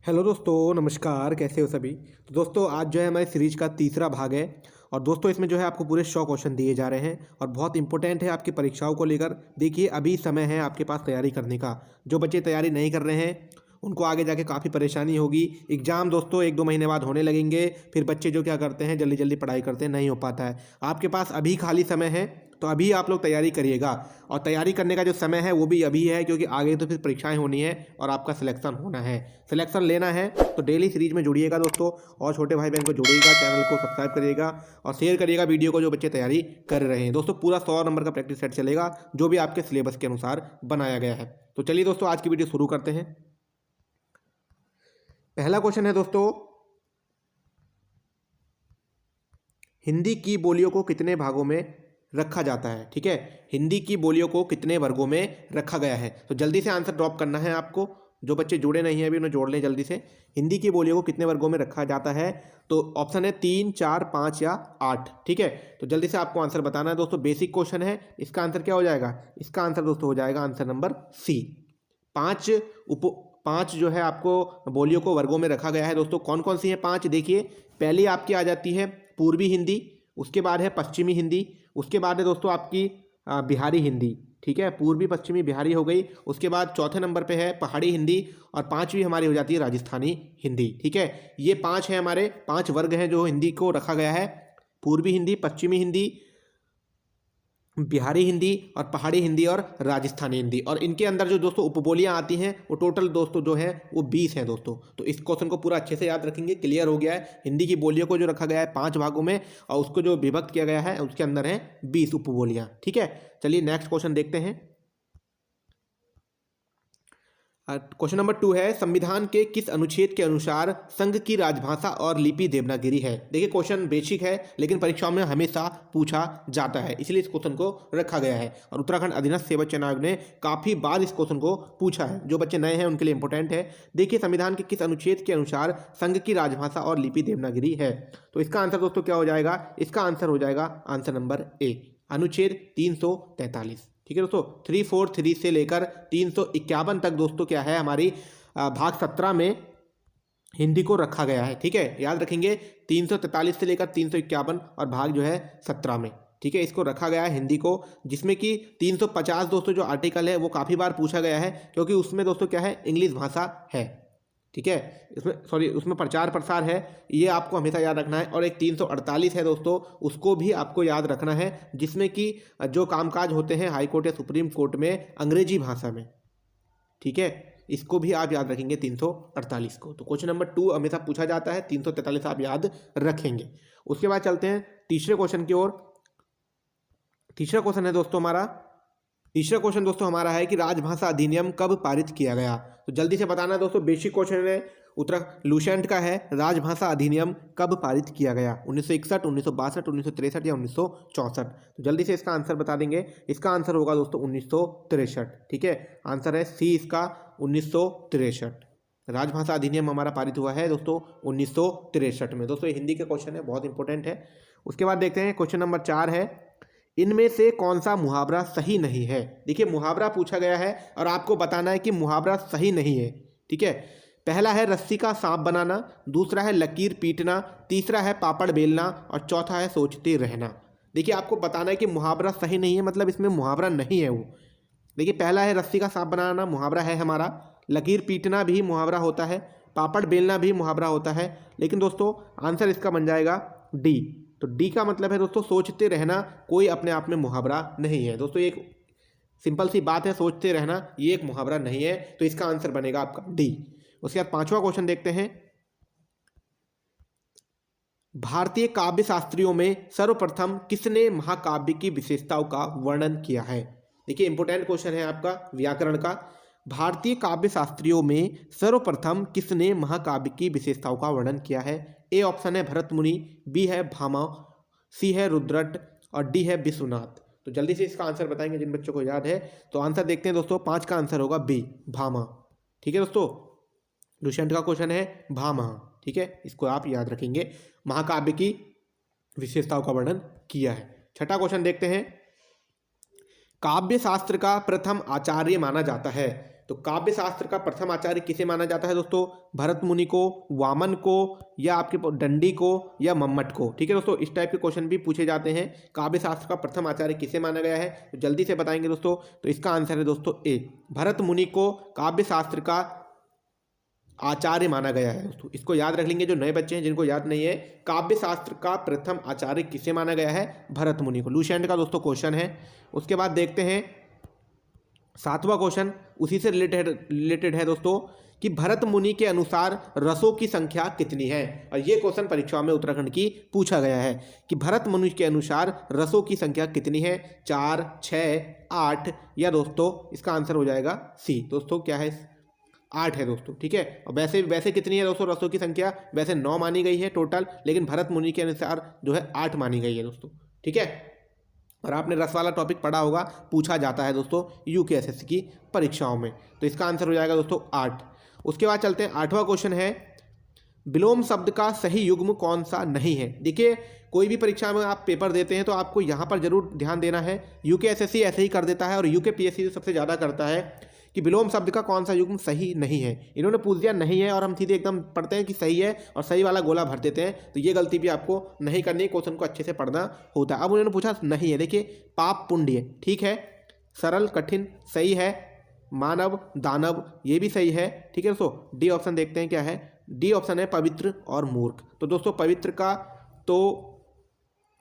Hello दोस्तों, नमस्कार। कैसे हो सभी। तो दोस्तों आज जो है हमारी सीरीज का तीसरा भाग है। और दोस्तों इसमें जो है आपको पूरे 100 क्वेश्चन दिए जा रहे हैं और बहुत इंपॉर्टेंट है आपकी परीक्षाओं को लेकर। देखिए अभी समय है आपके पास तैयारी करने का। जो बच्चे तैयारी नहीं कर रहे हैं उनको आगे जाके काफ़ी परेशानी होगी। एग्जाम दोस्तों 1-2 महीने बाद होने लगेंगे। फिर बच्चे जो क्या करते हैं जल्दी जल्दी पढ़ाई करते हैं, नहीं हो पाता है। आपके पास अभी खाली समय है तो अभी आप लोग तैयारी करिएगा। और तैयारी करने का जो समय है वो भी अभी है, क्योंकि आगे तो फिर परीक्षाएं होनी है और आपका सिलेक्शन होना है। सिलेक्शन लेना है तो डेली सीरीज में जुड़िएगा दोस्तों। और छोटे भाई बहन को जोड़िएगा, चैनल को सब्सक्राइब करिएगा और शेयर करिएगा वीडियो को जो बच्चे तैयारी कर रहे हैं। दोस्तों पूरा 100 नंबर का प्रैक्टिस सेट चलेगा जो भी आपके सिलेबस के अनुसार बनाया गया है। तो चलिए दोस्तों आज की वीडियो शुरू करते हैं। पहला क्वेश्चन है दोस्तों, हिंदी की बोलियों को कितने भागों में रखा जाता है। ठीक है, हिंदी की बोलियों को कितने वर्गों में रखा गया है। तो जल्दी से आंसर ड्रॉप करना है आपको। जो बच्चे जुड़े नहीं हैं अभी उन्हें जोड़ लें जल्दी से। हिंदी की बोलियों को कितने वर्गों में रखा जाता है, तो ऑप्शन है 3, 4, 5 या 8। ठीक है, तो जल्दी से आपको आंसर बताना है दोस्तों। बेसिक क्वेश्चन है, इसका आंसर क्या हो जाएगा। इसका आंसर दोस्तों हो जाएगा आंसर नंबर सी। पांच पांच जो है आपको बोलियों को वर्गों में रखा गया है दोस्तों। कौन कौन सी है पांच, देखिए। पहली आपकी आ जाती है पूर्वी हिंदी, उसके बाद है पश्चिमी हिंदी, उसके बाद है दोस्तों आपकी बिहारी हिंदी। ठीक है, पूर्वी पश्चिमी बिहारी हो गई। उसके बाद चौथे नंबर पे है पहाड़ी हिंदी और पांचवी हमारी हो जाती है राजस्थानी हिंदी। ठीक है, ये पांच है हमारे, पांच वर्ग हैं जो हिंदी को रखा गया है। पूर्वी हिंदी, पश्चिमी हिंदी, बिहारी हिंदी और पहाड़ी हिंदी और राजस्थानी हिंदी। और इनके अंदर जो दोस्तों उपबोलियां आती हैं वो टोटल दोस्तों जो है वो 20 हैं दोस्तों। तो इस क्वेश्चन को पूरा अच्छे से याद रखेंगे। क्लियर हो गया है। हिंदी की बोलियों को जो रखा गया है 5 भागों में और उसको जो विभक्त किया गया है उसके अंदर है 20 उपबोलियां। ठीक है, चलिए नेक्स्ट क्वेश्चन देखते हैं। क्वेश्चन नंबर 2 है, संविधान के किस अनुच्छेद के अनुसार संघ की राजभाषा और लिपि देवनागरी है। देखिए क्वेश्चन बेसिक है लेकिन परीक्षाओं में हमेशा पूछा जाता है, इसलिए इस क्वेश्चन को रखा गया है। और उत्तराखंड अधीनस्थ सेवा चयन आयोग ने काफ़ी बार इस क्वेश्चन को पूछा है। जो बच्चे नए हैं उनके लिए इंपॉर्टेंट है। देखिए संविधान के किस अनुच्छेद के अनुसार संघ की राजभाषा और लिपि देवनागरी है। तो इसका आंसर दोस्तों क्या हो जाएगा। इसका आंसर हो जाएगा आंसर नंबर ए, अनुच्छेद 343। ठीक है दोस्तों, 343 से लेकर 351 तक दोस्तों क्या है हमारी भाग 17 में हिंदी को रखा गया है। ठीक है, याद रखेंगे 343 से लेकर 351 और भाग जो है 17 में। ठीक है, इसको रखा गया है हिंदी को, जिसमें कि 350 दोस्तों जो आर्टिकल है वो काफ़ी बार पूछा गया है, क्योंकि उसमें दोस्तों क्या है इंग्लिश भाषा है। ठीक है, उसमें प्रचार प्रसार है, ये आपको हमेशा याद रखना है। और एक 348 है दोस्तों, उसको भी आपको याद रखना है, जिसमें कि जो कामकाज होते हैं हाई कोर्ट या सुप्रीम कोर्ट में अंग्रेजी भाषा में। ठीक है, इसको भी आप याद रखेंगे 348 को। तो क्वेश्चन नंबर 2 हमेशा पूछा जाता है, 343 आप याद रखेंगे। उसके बाद चलते हैं तीसरे क्वेश्चन की ओर। तीसरा क्वेश्चन है दोस्तों हमारा, तीसरा क्वेश्चन दोस्तों हमारा है कि राजभाषा अधिनियम कब पारित किया गया। तो जल्दी से बताना दोस्तों, बेसिक क्वेश्चन है, उत्तर लूसेंट का है। राजभाषा अधिनियम कब पारित किया गया, 1961, 1962, 1963 या 1964। तो जल्दी से इसका आंसर बता देंगे। इसका आंसर होगा दोस्तों 1963। ठीक है, आंसर है सी इसका 1963। राजभाषा अधिनियम हमारा पारित हुआ है दोस्तों 1963 में। दोस्तों ये हिंदी का क्वेश्चन है, बहुत इंपॉर्टेंट है। उसके बाद देखते हैं क्वेश्चन नंबर 4 है, इनमें से कौन सा मुहावरा सही नहीं है। देखिए मुहावरा पूछा गया है और आपको बताना है कि मुहावरा सही नहीं है। ठीक है, पहला है रस्सी का सांप बनाना, दूसरा है लकीर पीटना, तीसरा है पापड़ बेलना और चौथा है सोचते रहना। देखिए आपको बताना है कि मुहावरा सही नहीं है, मतलब इसमें मुहावरा नहीं है वो। देखिए पहला है रस्सी का सांप बनाना, मुहावरा है हमारा। लकीर पीटना भी मुहावरा होता है, पापड़ बेलना भी मुहावरा होता है। लेकिन दोस्तों आंसर इसका बन जाएगा डी। तो डी का मतलब है दोस्तों सोचते रहना, कोई अपने आप में मुहावरा नहीं है। दोस्तों एक सिंपल सी बात है, सोचते रहना ये एक मुहावरा नहीं है। तो इसका आंसर बनेगा आपका डी। उसके बाद 5वां क्वेश्चन देखते हैं, भारतीय काव्य शास्त्रियों में सर्वप्रथम किसने महाकाव्य की विशेषताओं का वर्णन किया है। देखिए इंपॉर्टेंट क्वेश्चन है आपका व्याकरण का। भारतीय काव्य शास्त्रियों में सर्वप्रथम किसने महाकाव्य की विशेषताओं का वर्णन किया है। ए ऑप्शन है भरत मुनि, बी है भामा, सी है रुद्रट और डी है विश्वनाथ। तो जल्दी से इसका आंसर बताएंगे जिन बच्चों को याद है। तो आंसर देखते हैं दोस्तों, 5 का आंसर होगा बी, भामा। ठीक है दोस्तों, लुसेंट का क्वेश्चन है भामा। ठीक है, इसको आप याद रखेंगे, महाकाव्य की विशेषताओं का वर्णन किया है। 6ठा क्वेश्चन देखते हैं, काव्य शास्त्र का प्रथम आचार्य माना जाता है। तो काव्य शास्त्र का प्रथम आचार्य किसे माना जाता है दोस्तों? भरत मुनि को, वामन को, या आपके दंडी को, या मम्मट को। ठीक है दोस्तों, इस टाइप के क्वेश्चन भी पूछे जाते हैं। काव्य शास्त्र का प्रथम आचार्य किसे माना गया है, तो जल्दी से बताएंगे दोस्तों। तो इसका आंसर है दोस्तों ए, भरत मुनि को काव्य शास्त्र का आचार्य माना गया है दोस्तों। इसको याद रख लेंगे जो नए बच्चे हैं जिनको याद नहीं है। काव्य शास्त्र का प्रथम आचार्य किसे माना गया है? भरत मुनि को। लुसेंट का दोस्तों क्वेश्चन है। उसके बाद देखते हैं 7वां क्वेश्चन, उसी से रिलेटेड है दोस्तों, कि भरत मुनि के अनुसार रसों की संख्या कितनी है। और ये क्वेश्चन परीक्षा में उत्तराखंड की पूछा गया है कि भरत मुनि के अनुसार रसों की संख्या कितनी है, 4, 6, 8, या दोस्तों इसका आंसर हो जाएगा सी। दोस्तों क्या है? 8 है दोस्तों। ठीक है, और वैसे कितनी है दोस्तों रसों की संख्या? वैसे 9 मानी गई है टोटल, लेकिन भरत मुनि के अनुसार जो है 8 मानी गई है दोस्तों। ठीक है, और आपने रस वाला टॉपिक पढ़ा होगा, पूछा जाता है दोस्तों यूकेएसएससी की परीक्षाओं में। तो इसका आंसर हो जाएगा दोस्तों 8। उसके बाद चलते हैं 8वां क्वेश्चन है, विलोम शब्द का सही युग्म कौन सा नहीं है। देखिए, कोई भी परीक्षा में आप पेपर देते हैं तो आपको यहाँ पर जरूर ध्यान देना है। यूकेएसएससी ऐसे ही कर देता है और यूकेपीएससी सबसे ज़्यादा करता है कि विलोम शब्द का कौन सा युग्म सही नहीं है। इन्होंने पूछ दिया नहीं है और हम सीधे एकदम पढ़ते हैं कि सही है और सही वाला गोला भर देते हैं। तो ये गलती भी आपको नहीं करनी है, क्वेश्चन को अच्छे से पढ़ना होता है। अब उन्होंने पूछा नहीं है, देखिए पाप पुण्य, ठीक है, सरल कठिन सही है, मानव दानव ये भी सही है। ठीक है दोस्तों, डी ऑप्शन देखते हैं क्या है। डी ऑप्शन है पवित्र और मूर्ख। तो दोस्तों पवित्र का तो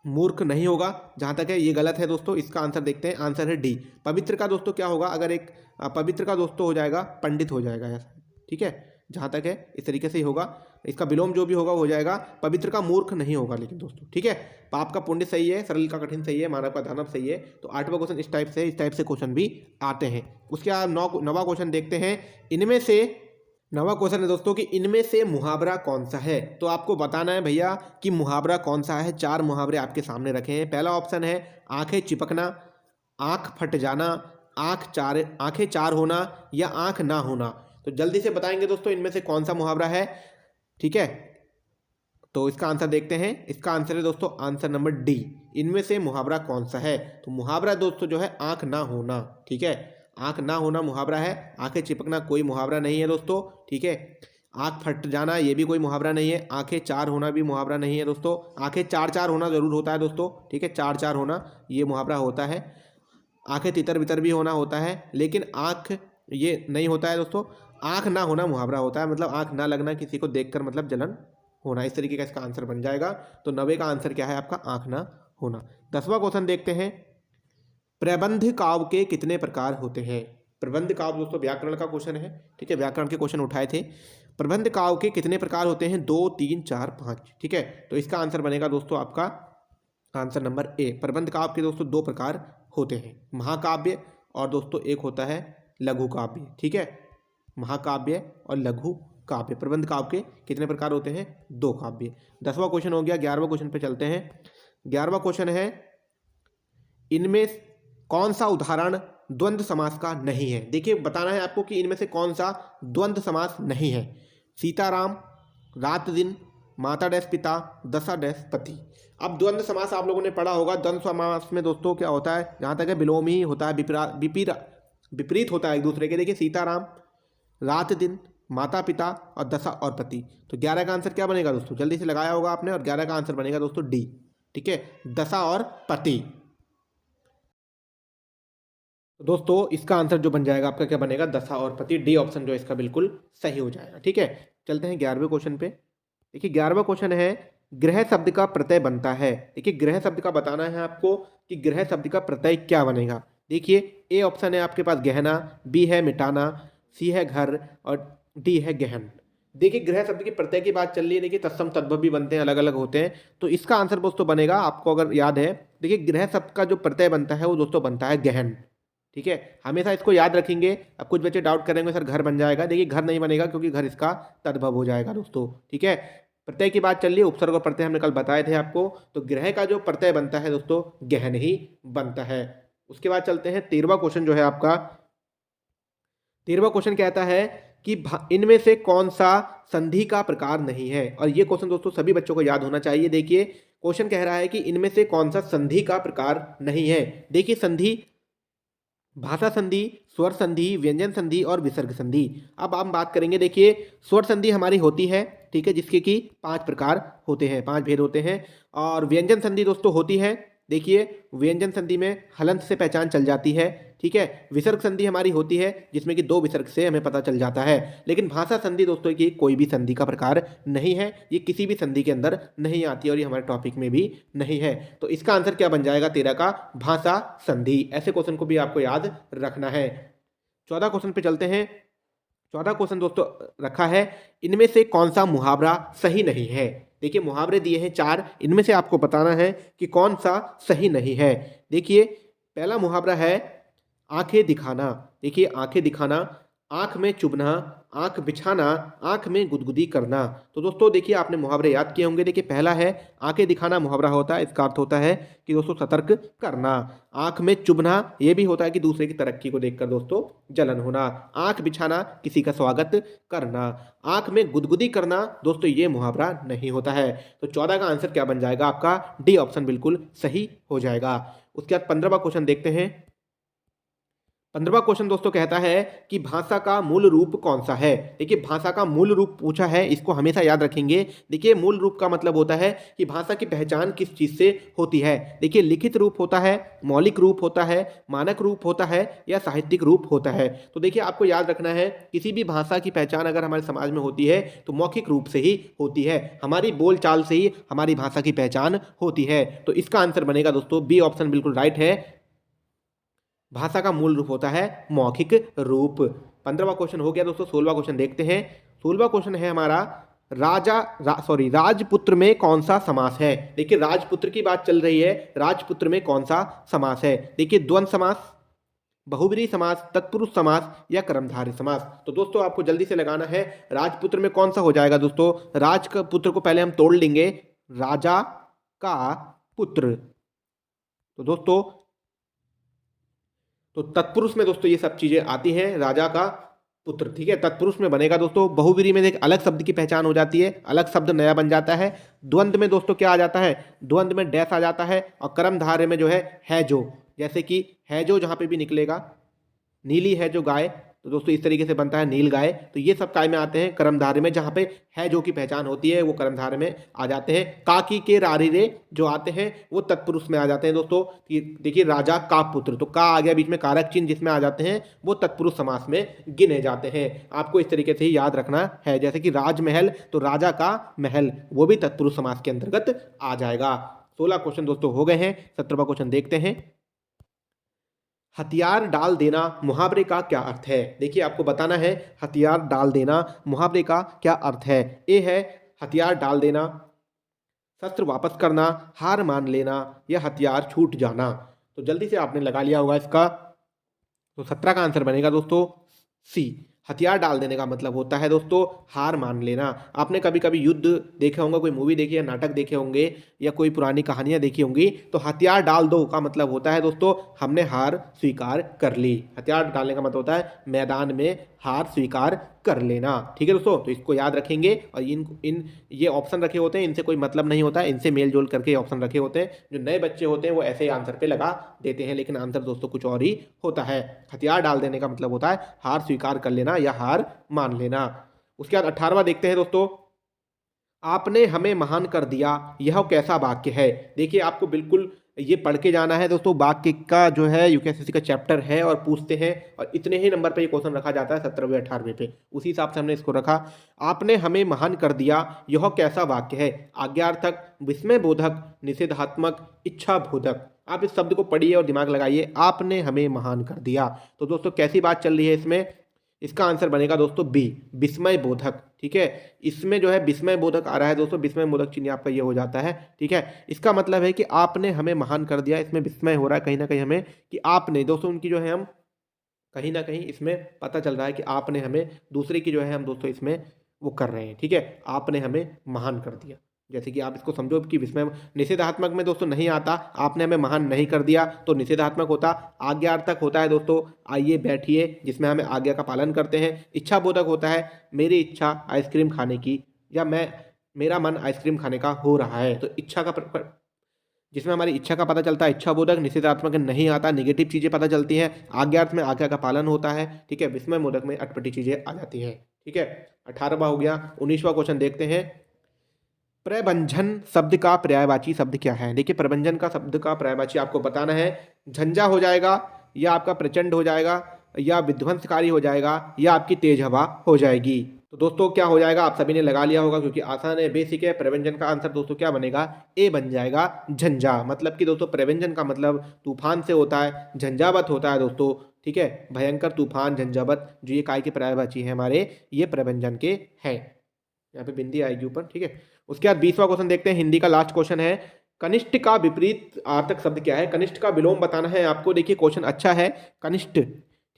मूर्ख नहीं होगा, जहाँ तक है ये गलत है दोस्तों। इसका आंसर देखते हैं, आंसर है डी। पवित्र का दोस्तों क्या होगा, अगर एक पवित्र का दोस्तों हो जाएगा पंडित हो जाएगा ऐसा। ठीक है, जहाँ तक है इस तरीके से ही होगा। इसका विलोम जो भी होगा हो जाएगा। पवित्र का मूर्ख नहीं होगा लेकिन दोस्तों। ठीक है, पाप का पुण्य सही है, सरल का कठिन सही है, मानव का दानव सही है। तो 8वां क्वेश्चन इस टाइप से क्वेश्चन भी आते हैं। उसके बाद 9वां क्वेश्चन देखते हैं। इनमें से 9वां क्वेश्चन है दोस्तों कि इनमें से मुहावरा कौन सा है। तो आपको बताना है भैया कि मुहावरा कौन सा है। 4 मुहावरे आपके सामने रखे हैं। पहला ऑप्शन है आंखें चिपकना, आंख फट जाना, आंखें चार होना, या आंख ना होना। तो जल्दी से बताएंगे दोस्तों इनमें से कौन सा मुहावरा है। ठीक है, तो इसका आंसर देखते हैं। इसका आंसर है दोस्तों आंसर नंबर डी, इनमें से मुहावरा कौन सा है। तो मुहावरा दोस्तों जो है आंख ना होना। ठीक है, आंख ना होना मुहावरा है। आंखें चिपकना कोई मुहावरा नहीं है दोस्तों। ठीक है, आंख फट जाना ये भी कोई मुहावरा नहीं है। आंखें चार होना भी मुहावरा नहीं है दोस्तों। आंखें चार चार होना जरूर होता है दोस्तों। ठीक है, चार चार होना ये मुहावरा होता है। आंखें तितर बितर भी होना होता है, लेकिन आंख ये नहीं होता है दोस्तों। आंख ना होना मुहावरा होता है, मतलब आंख ना लगना, किसी को देखकर मतलब जलन होना, इस तरीके का इसका आंसर बन जाएगा। तो 90 का आंसर क्या है आपका, आंख ना होना। 10वां क्वेश्चन देखते हैं, प्रबंध काव्य के कितने प्रकार होते हैं। प्रबंध काव्य दोस्तों व्याकरण का क्वेश्चन है। ठीक है, व्याकरण के क्वेश्चन उठाए थे। प्रबंध काव्य के कितने प्रकार होते हैं, 2, 3, 4, 5। ठीक है, तो इसका आंसर बनेगा दोस्तों आपका आंसर नंबर ए। प्रबंध काव्य के दोस्तों 2 प्रकार होते हैं, महाकाव्य और दोस्तों एक होता है लघु काव्य। ठीक है, महाकाव्य और लघु काव्य। प्रबंध काव्य के कितने प्रकार होते हैं, 2 काव्य। 10वां क्वेश्चन हो गया। 11वां क्वेश्चन पे चलते हैं। 11वां क्वेश्चन है, इनमें कौन सा उदाहरण द्वंद्व समास का नहीं है। देखिए बताना है आपको कि इनमें से कौन सा द्वंद्व समास नहीं है। सीताराम, रात दिन, माता डैश पिता, दशा डैश पति। अब द्वंद्व समास आप लोगों ने पढ़ा होगा। द्वंद्व समास में दोस्तों क्या होता है, जहाँ तक है विलोम ही होता है, विपरीत होता है एक दूसरे के। देखिए सीताराम, रात दिन, माता पिता और दशा और पति। तो 11 का आंसर क्या बनेगा दोस्तों, जल्दी से लगाया होगा आपने, और 11 का आंसर बनेगा दोस्तों डी। ठीक है, दशा और पति। दोस्तों इसका आंसर जो बन जाएगा आपका क्या बनेगा, दशा और पति। डी ऑप्शन जो इसका बिल्कुल सही हो जाएगा। ठीक है, चलते हैं 11वें क्वेश्चन पे। देखिए 11वां क्वेश्चन है, ग्रह शब्द का प्रत्यय बनता है। देखिए ग्रह शब्द का बताना है आपको कि ग्रह शब्द का प्रत्यय क्या बनेगा। देखिए ए ऑप्शन है आपके पास गहना, बी है मिटाना, सी है घर और डी है गहन। देखिए ग्रह शब्द के प्रत्यय की बात चल रही है। देखिए तत्सम तद्भव भी बनते हैं, अलग अलग होते हैं। तो इसका आंसर दोस्तों बनेगा, आपको अगर याद है, देखिए ग्रह शब्द का जो प्रत्यय बनता है वो दोस्तों बनता है गहन। ठीक है, हमेशा इसको याद रखेंगे। अब कुछ बच्चे डाउट करेंगे सर घर बन जाएगा, देखिए घर नहीं बनेगा क्योंकि घर इसका तद्भव हो जाएगा दोस्तों। ठीक है, प्रत्यय की बात चल रही है, उपसर्ग और प्रत्यय हमने कल बताए थे आपको। तो ग्रह का जो प्रत्यय बनता है दोस्तों गहन ही बनता है। उसके बाद चलते हैं 13वां क्वेश्चन जो है आपका। 13वां क्वेश्चन कहता है कि इनमें से कौन सा संधि का प्रकार नहीं है। और ये क्वेश्चन दोस्तों सभी बच्चों को याद होना चाहिए। देखिए क्वेश्चन कह रहा है कि इनमें से कौन सा संधि का प्रकार नहीं है। देखिए संधि भाषा संधि, स्वर संधि, व्यंजन संधि और विसर्ग संधि। अब हम बात करेंगे, देखिए स्वर संधि हमारी होती है, ठीक है, जिसके कि 5 प्रकार होते हैं, 5 भेद होते हैं। और व्यंजन संधि दोस्तों होती है, देखिए व्यंजन संधि में हलंत से पहचान चल जाती है, ठीक है। विसर्ग संधि हमारी होती है जिसमें कि 2 विसर्ग से हमें पता चल जाता है। लेकिन भाषा संधि दोस्तों की कोई भी संधि का प्रकार नहीं है, ये किसी भी संधि के अंदर नहीं आती और ये हमारे टॉपिक में भी नहीं है। तो इसका आंसर क्या बन जाएगा 13 का, भाषा संधि। ऐसे क्वेश्चन को भी आपको याद रखना है। 14 क्वेश्चन पे चलते हैं। 14 क्वेश्चन दोस्तों रखा है, इनमें से कौन सा मुहावरा सही नहीं है। देखिए मुहावरे दिए हैं 4, इनमें से आपको बताना है कि कौन सा सही नहीं है। देखिए पहला मुहावरा है आंखें दिखाना। देखिए आंखें दिखाना, आंख में चुभना, आंख बिछाना, आंख में गुदगुदी करना। तो दोस्तों देखिए आपने मुहावरे याद किए होंगे। देखिए पहला है आंखें दिखाना, मुहावरा होता है, इसका अर्थ होता है कि दोस्तों सतर्क करना। आंख में चुभना, ये भी होता है कि दूसरे की तरक्की को देखकर दोस्तों जलन होना। आंख बिछाना, किसी का स्वागत करना। आंख में गुदगुदी करना दोस्तों ये मुहावरा नहीं होता है। तो 14 का आंसर क्या बन जाएगा आपका, डी ऑप्शन बिल्कुल सही हो जाएगा। उसके बाद 15वां क्वेश्चन देखते हैं। 15वां क्वेश्चन दोस्तों कहता है कि भाषा का मूल रूप कौन सा है। देखिए भाषा का मूल रूप पूछा है, इसको हमेशा याद रखेंगे। देखिए मूल रूप का मतलब होता है कि भाषा की पहचान किस चीज से होती है। देखिए लिखित रूप होता है, मौलिक रूप होता है, मानक रूप होता है या साहित्यिक रूप होता है। तो देखिए आपको याद रखना है, किसी भी भाषा की पहचान अगर हमारे समाज में होती है तो मौखिक रूप से ही होती है, हमारी बोलचाल से ही हमारी भाषा की पहचान होती है। तो इसका आंसर बनेगा दोस्तों बी ऑप्शन बिल्कुल राइट है। भाषा का मूल रूप होता है मौखिक रूप। 15वां क्वेश्चन हो गया दोस्तों। 16वां क्वेश्चन देखते हैं। 16वां क्वेश्चन है हमारा राजपुत्र में कौन सा समास है। देखिए राजपुत्र की बात चल रही है, राजपुत्र में कौन सा समास है। देखिए द्वंद्व समास, बहुब्रीहि समास, तत्पुरुष समास या कर्मधारय समास। तो दोस्तों आपको जल्दी से लगाना है, राजपुत्र में कौन सा हो जाएगा दोस्तों। राज का पुत्र को पहले हम तोड़ लेंगे, राजा का पुत्र। तो दोस्तों तो तत्पुरुष में दोस्तों ये सब चीजें आती हैं, राजा का पुत्र, ठीक है, तत्पुरुष में बनेगा दोस्तों। बहुब्रीहि में एक अलग शब्द की पहचान हो जाती है, अलग शब्द नया बन जाता है। द्वंद्व में दोस्तों क्या आ जाता है, द्वंद्व में डैश आ जाता है। और कर्मधारय में जो है जो, जैसे कि है जो जहां पे भी निकलेगा, नीली है जो गाय, तो दोस्तों इस तरीके से बनता है नील गाय। तो ये सब काय में आते हैं, कर्मधारय में, जहां पे है जो की पहचान होती है वो कर्मधारय में आ जाते हैं। काकी के रारी रे जो आते हैं वो तत्पुरुष में आ जाते हैं दोस्तों। देखिए राजा का पुत्र, तो का आ गया बीच में कारक चिन्ह, जिसमें आ जाते हैं वो तत्पुरुष समास में गिने जाते हैं। आपको इस तरीके से ही याद रखना है, जैसे कि राजमहल, तो राजा का महल, वो भी तत्पुरुष समास के अंतर्गत आ जाएगा। 16 क्वेश्चन दोस्तों हो गए हैं। 17वां क्वेश्चन देखते हैं। हथियार डाल देना मुहावरे का क्या अर्थ है। देखिए आपको बताना है हथियार डाल देना मुहावरे का क्या अर्थ है। ए है हथियार डाल देना, शस्त्र वापस करना, हार मान लेना या हथियार छूट जाना। तो जल्दी से आपने लगा लिया होगा इसका। तो 17 का आंसर बनेगा दोस्तों सी। हथियार डाल देने का मतलब होता है दोस्तों हार मान लेना। आपने कभी कभी युद्ध देखे होंगे, कोई मूवी देखी है, नाटक देखे होंगे या कोई पुरानी कहानियां देखी होंगी, तो हथियार डाल दो का मतलब होता है दोस्तों हमने हार स्वीकार कर ली। हथियार डालने का मतलब होता है मैदान में हार स्वीकार कर लेना, ठीक है दोस्तों। तो इसको याद रखेंगे। और इन ये ऑप्शन रखे होते हैं, इनसे कोई मतलब नहीं होता है, इनसे मेल जोल करके ऑप्शन रखे होते हैं। जो नए बच्चे होते हैं वो ऐसे ही आंसर पे लगा देते हैं, लेकिन आंसर दोस्तों कुछ और ही होता है। हथियार डाल देने का मतलब होता है हार स्वीकार कर लेना या हार मान लेना। उसके बाद 18वां देखते हैं दोस्तों। आपने हमें महान कर दिया, यह कैसा वाक्य है। देखिए आपको बिल्कुल ये पढ़ के जाना है दोस्तों। वाक्य का जो है यूकेएसएससी का चैप्टर है और पूछते हैं, और इतने ही नंबर पे ये क्वेश्चन रखा जाता है 17वें 18वें पे, उसी हिसाब से हमने इसको रखा। आपने हमें महान कर दिया, यह कैसा वाक्य है। आज्ञार्थक, विस्मय बोधक, निषेधात्मक, इच्छा बोधक। आप इस शब्द को पढ़िए और दिमाग लगाइए। आपने हमें महान कर दिया, तो दोस्तों कैसी बात चल रही है इसमें। इसका आंसर बनेगा दोस्तों बी, विस्मय बोधक, ठीक है। इसमें जो है विस्मय बोधक आ रहा है दोस्तों, विस्मय बोधक चिन्ह आपका ये हो जाता है, ठीक है। इसका मतलब है कि आपने हमें महान कर दिया, इसमें विस्मय हो रहा है कहीं ना कहीं हमें कि आपने, दोस्तों उनकी जो है हम कहीं ना कहीं इसमें पता चल रहा है कि आपने हमें, दूसरे की जो है हम दोस्तों इसमें वो कर रहे हैं, ठीक है। आपने हमें महान कर दिया, जैसे कि आप इसको समझो कि विस्मय निषेधात्मक में दोस्तों नहीं आता, आपने हमें महान नहीं कर दिया तो निषेधात्मक होता। आज्ञार्थक होता है दोस्तों आइए बैठिए, जिसमें हमें आज्ञा का पालन करते हैं। इच्छा बोधक होता है मेरी इच्छा आइसक्रीम खाने की, या मेरा मन आइसक्रीम खाने का हो रहा है, तो इच्छा का जिसमें हमारी इच्छा का पता चलता है, इच्छाबोधक, निषेधात्मक नहीं आता, नेगेटिव चीज़ें पता चलती हैं, आज्ञार्थ में आज्ञा का पालन होता है, ठीक है, विस्मय मोदक में अटपटी चीज़ें आ जाती हैं, ठीक है। 18वां हो गया। 19वां क्वेश्चन देखते हैं। प्रबंधन शब्द का पर्यायवाची शब्द क्या है? देखिए प्रबंधन का शब्द का पर्यायवाची आपको बताना है। झंझा हो जाएगा, या आपका प्रचंड हो जाएगा, या विध्वंसकारी हो जाएगा, या आपकी तेज हवा हो जाएगी। तो दोस्तों क्या हो जाएगा, आप सभी ने लगा लिया होगा क्योंकि आसान है, बेसिक है। प्रबंधन का आंसर दोस्तों क्या बनेगा, ए बन जाएगा, झंझा। मतलब कि दोस्तों प्रबंधन का मतलब तूफान से होता है, झंझावत होता है दोस्तों, ठीक है। भयंकर तूफान, झंझावत, जो ये काय के पर्यायवाची है हमारे, ये प्रबंधन के हैं। यहाँ पे बिंदी आएगी ऊपर, ठीक है। उसके बाद 20वां क्वेश्चन देखते हैं, हिंदी का लास्ट क्वेश्चन है। कनिष्ठ का विपरीत आर्थक शब्द क्या है? कनिष्ठ का विलोम बताना है आपको। देखिए क्वेश्चन अच्छा है, कनिष्ठ,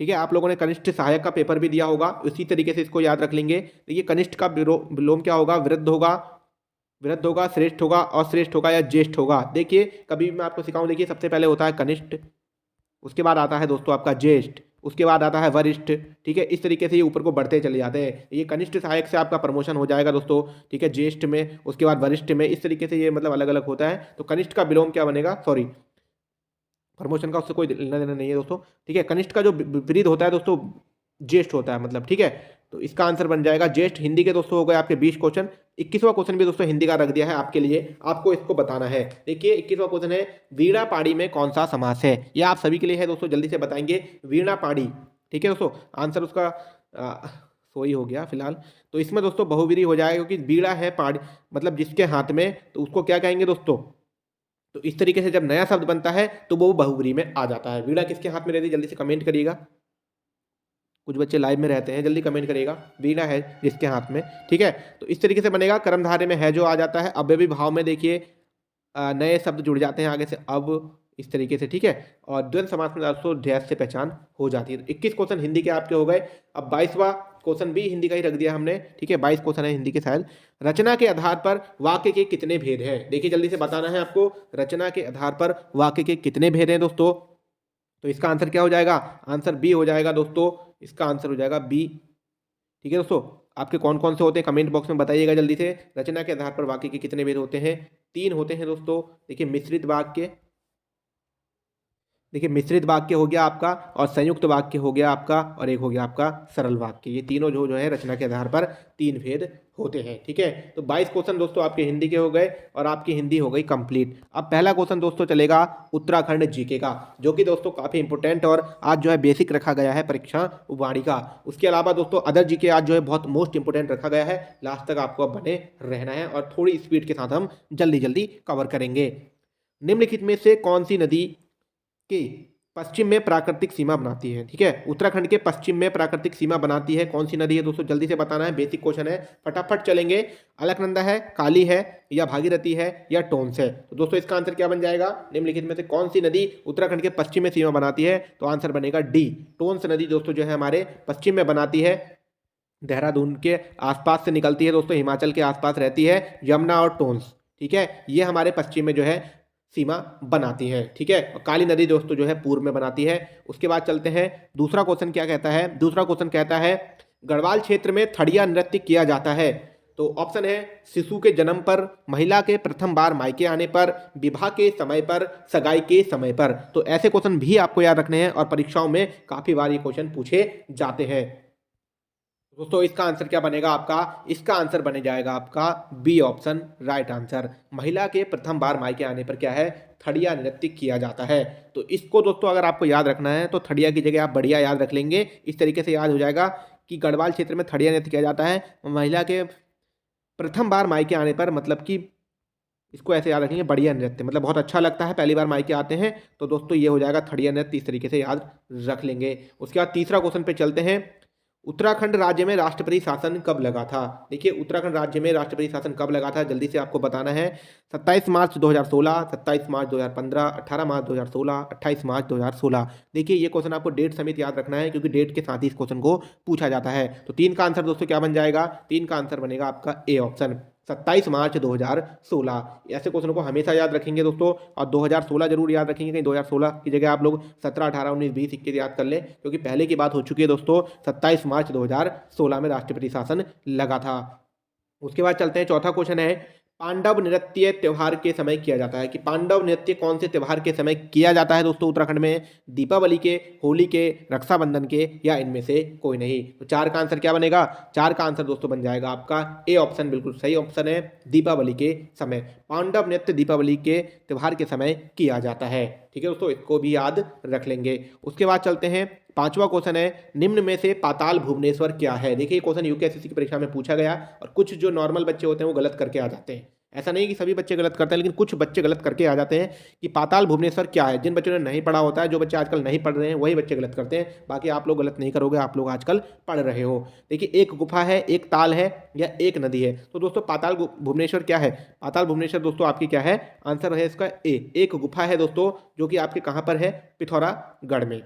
ठीक है। आप लोगों ने कनिष्ठ सहायक का पेपर भी दिया होगा, उसी तरीके से इसको याद रख लेंगे। देखिए कनिष्ठ का विलोम क्या होगा, वृद्ध होगा, वृद्ध होगा, श्रेष्ठ होगा, अश्रेष्ठ होगा, या ज्येष्ठ होगा। देखिए कभी भी मैं आपको सिखाऊं, देखिए सबसे पहले होता है कनिष्ठ, उसके बाद आता है दोस्तों आपका ज्येष्ठ, उसके बाद आता है वरिष्ठ, ठीक है। इस तरीके से ये ऊपर को बढ़ते चले जाते हैं। ये कनिष्ठ सहायक से आपका प्रमोशन हो जाएगा दोस्तों, ठीक है, ज्येष्ठ में, उसके बाद वरिष्ठ में, इस तरीके से ये मतलब अलग अलग होता है। तो कनिष्ठ का विलोम क्या बनेगा, सॉरी, प्रमोशन का उससे कोई लेना देना नहीं है दोस्तों, ठीक है। कनिष्ठ का जो विपरीत होता है दोस्तों, ज्येष्ठ होता है, मतलब, ठीक है। तो इसका आंसर बन जाएगा ज्येष्ठ। हिंदी के दोस्तों हो गए आपके 20 क्वेश्चन। 21वां क्वेश्चन भी दोस्तों हिंदी का रख दिया है आपके लिए, आपको इसको बताना है। देखिए 21वां क्वेश्चन है, वीणा पाड़ी में कौन सा समास है? ये आप सभी के लिए है दोस्तों, जल्दी से बताएंगे। वीणा पाड़ी, ठीक है दोस्तों, आंसर उसका सोई हो गया फिलहाल। तो इसमें दोस्तों बहुवीरी हो जाएगा, क्योंकि वीणा है पाड़ी, मतलब जिसके हाथ में, तो उसको क्या कहेंगे दोस्तों? तो इस तरीके से जब नया शब्द बनता है तो वो बहुव्रीहि में आ जाता है। वीणा किसके हाथ में रहती है, जल्दी से कमेंट करिएगा। कुछ बच्चे लाइव में रहते हैं, जल्दी कमेंट करिएगा। वीणा है जिसके हाथ में, ठीक है। तो इस तरीके से बनेगा। कर्मधारय में है जो आ जाता है। अव्ययी भाव में देखिए नए शब्द जुड़ जाते हैं आगे से, अब, इस तरीके से, ठीक है। और द्वंद्व समास में दोस्तों ध्यास से पहचान हो जाती है। 21 क्वेश्चन हिंदी के आपके हो गए। अब 22वां क्वेश्चन भी हिंदी का ही रख दिया हमने, ठीक है। 22 क्वेश्चन है हिंदी के शायद। रचना के आधार पर वाक्य के कितने भेद हैं? देखिए जल्दी से बताना है आपको, रचना के आधार पर वाक्य के कितने भेद हैं दोस्तों। तो इसका आंसर क्या हो जाएगा, आंसर बी हो जाएगा दोस्तों। इसका आंसर हो जाएगा बी, ठीक है दोस्तों। आपके कौन कौन से होते हैं कमेंट बॉक्स में बताइएगा जल्दी से। रचना के आधार पर वाक्य के कितने भेद होते हैं? 3 होते हैं दोस्तों। देखिए मिश्रित वाक्य, देखिए मिश्रित वाक्य हो गया आपका, और संयुक्त वाक्य हो गया आपका, और एक हो गया आपका सरल वाक्य। ये तीनों जो है रचना के आधार पर 3 भेद होते हैं, ठीक है। तो 22 क्वेश्चन दोस्तों आपके हिंदी के हो गए, और आपकी हिंदी हो गई कंप्लीट। अब पहला क्वेश्चन दोस्तों चलेगा उत्तराखंड जीके का, जो कि दोस्तों काफ़ी इंपॉर्टेंट और आज जो है बेसिक रखा गया है परीक्षा वाणी का। उसके अलावा दोस्तों अदर जीके आज जो है बहुत मोस्ट इंपॉर्टेंट रखा गया है। लास्ट तक आपको अब बने रहना है, और थोड़ी स्पीड के साथ हम जल्दी जल्दी कवर करेंगे। निम्नलिखित में से कौन सी नदी के पश्चिम में प्राकृतिक सीमा बनाती है? ठीक है, उत्तराखंड के पश्चिम में प्राकृतिक सीमा बनाती है कौन सी नदी है दोस्तों, जल्दी से बताना है। बेसिक क्वेश्चन है, फटाफट चलेंगे। अलकनंदा है, काली है, या भागीरथी है, या टोंस है? तो दोस्तों इसका आंसर क्या बन जाएगा, निम्नलिखित में से कौन सी नदी उत्तराखंड के पश्चिम में सीमा बनाती है? तो आंसर बनेगा डी, टोंस नदी दोस्तों जो है हमारे पश्चिम में बनाती है। देहरादून के आसपास से निकलती है दोस्तों, हिमाचल के आसपास रहती है यमुना और टोंस, ठीक है। ये हमारे पश्चिम में जो है सीमा बनाती है, ठीक है। और काली नदी दोस्तों जो है पूर्व में बनाती है। उसके बाद चलते हैं, दूसरा क्वेश्चन क्या कहता है। दूसरा क्वेश्चन कहता है गढ़वाल क्षेत्र में थड़िया नृत्य किया जाता है। तो ऑप्शन है शिशु के जन्म पर, महिला के प्रथम बार मायके आने पर, विवाह के समय पर, सगाई के समय पर। तो ऐसे क्वेश्चन भी आपको याद रखने हैं, और परीक्षाओं में काफी बार ये क्वेश्चन पूछे जाते हैं दोस्तों। इसका आंसर क्या बनेगा आपका, इसका आंसर बने जाएगा आपका बी ऑप्शन, राइट आंसर। महिला के प्रथम बार मायके आने पर क्या है, थड़िया नृत्य किया जाता है। तो इसको दोस्तों अगर आपको याद रखना है तो थड़िया की जगह आप बढ़िया याद रख लेंगे। इस तरीके से याद हो जाएगा कि गढ़वाल क्षेत्र में थड़िया नृत्य किया जाता है महिला के प्रथम बार मायके आने पर, मतलब कि इसको ऐसे याद रखेंगे, बढ़िया नृत्य मतलब बहुत अच्छा लगता है पहली बार मायके आते हैं। तो दोस्तों ये हो जाएगा थड़िया नृत्य, इस तरीके से याद रख लेंगे। उसके बाद तीसरा क्वेश्चन पे चलते हैं, उत्तराखंड राज्य में राष्ट्रपति शासन कब लगा था? देखिए उत्तराखंड राज्य में राष्ट्रपति शासन कब लगा था, जल्दी से आपको बताना है। 27 मार्च 2016, 27 मार्च 2015, 18 मार्च 2016, 28 मार्च 2016। देखिए ये क्वेश्चन आपको डेट समेत याद रखना है, क्योंकि डेट के साथ ही इस क्वेश्चन को पूछा जाता है। तो 3 का आंसर दोस्तों क्या बन जाएगा, 3 का आंसर बनेगा आपका ए ऑप्शन, 27 मार्च 2016। ऐसे क्वेश्चनों को हमेशा याद रखेंगे दोस्तों, और 2016 जरूर याद रखेंगे, कहीं 2016 की जगह आप लोग 17, 18, 19, 20, 21 याद कर लें, क्योंकि पहले की बात हो चुकी है दोस्तों। 27 मार्च 2016 में राष्ट्रपति शासन लगा था। उसके बाद चलते हैं, चौथा क्वेश्चन है, पांडव नृत्य त्योहार के समय किया जाता है? कि पांडव नृत्य कौन से त्योहार के समय किया जाता है दोस्तों उत्तराखंड में? दीपावली के, होली के, रक्षाबंधन के, या इनमें से कोई नहीं? तो 4 का आंसर क्या बनेगा? 4 का आंसर दोस्तों बन जाएगा आपका ए ऑप्शन, बिल्कुल सही ऑप्शन है, दीपावली के समय। पांडव नृत्य दीपावली के त्योहार के समय किया जाता है। ठीक है दोस्तों, इसको भी याद रख लेंगे। उसके बाद चलते हैं, 5वां क्वेश्चन है, निम्न में से पाताल भुवनेश्वर क्या है? देखिए क्वेश्चन यूपीएससी की परीक्षा में पूछा गया और कुछ जो नॉर्मल बच्चे होते हैं वो गलत करके आ जाते हैं। ऐसा नहीं कि सभी बच्चे गलत करते हैं, लेकिन कुछ बच्चे गलत करके आ जाते हैं कि पाताल भुवनेश्वर क्या है। जिन बच्चों ने नहीं पढ़ा होता है, जो बच्चे आजकल नहीं पढ़ रहे हैं, वही बच्चे गलत करते हैं। बाकी आप लोग गलत नहीं करोगे, आप लोग आजकल पढ़ रहे हो। देखिए, एक गुफा है, एक ताल है, या एक नदी है? तो दोस्तों पाताल भुवनेश्वर क्या है? पाताल भुवनेश्वर दोस्तों आपकी क्या है? आंसर है इसका ए, एक गुफा है दोस्तों, जो कि आपके कहाँ पर है? पिथौरागढ़ में।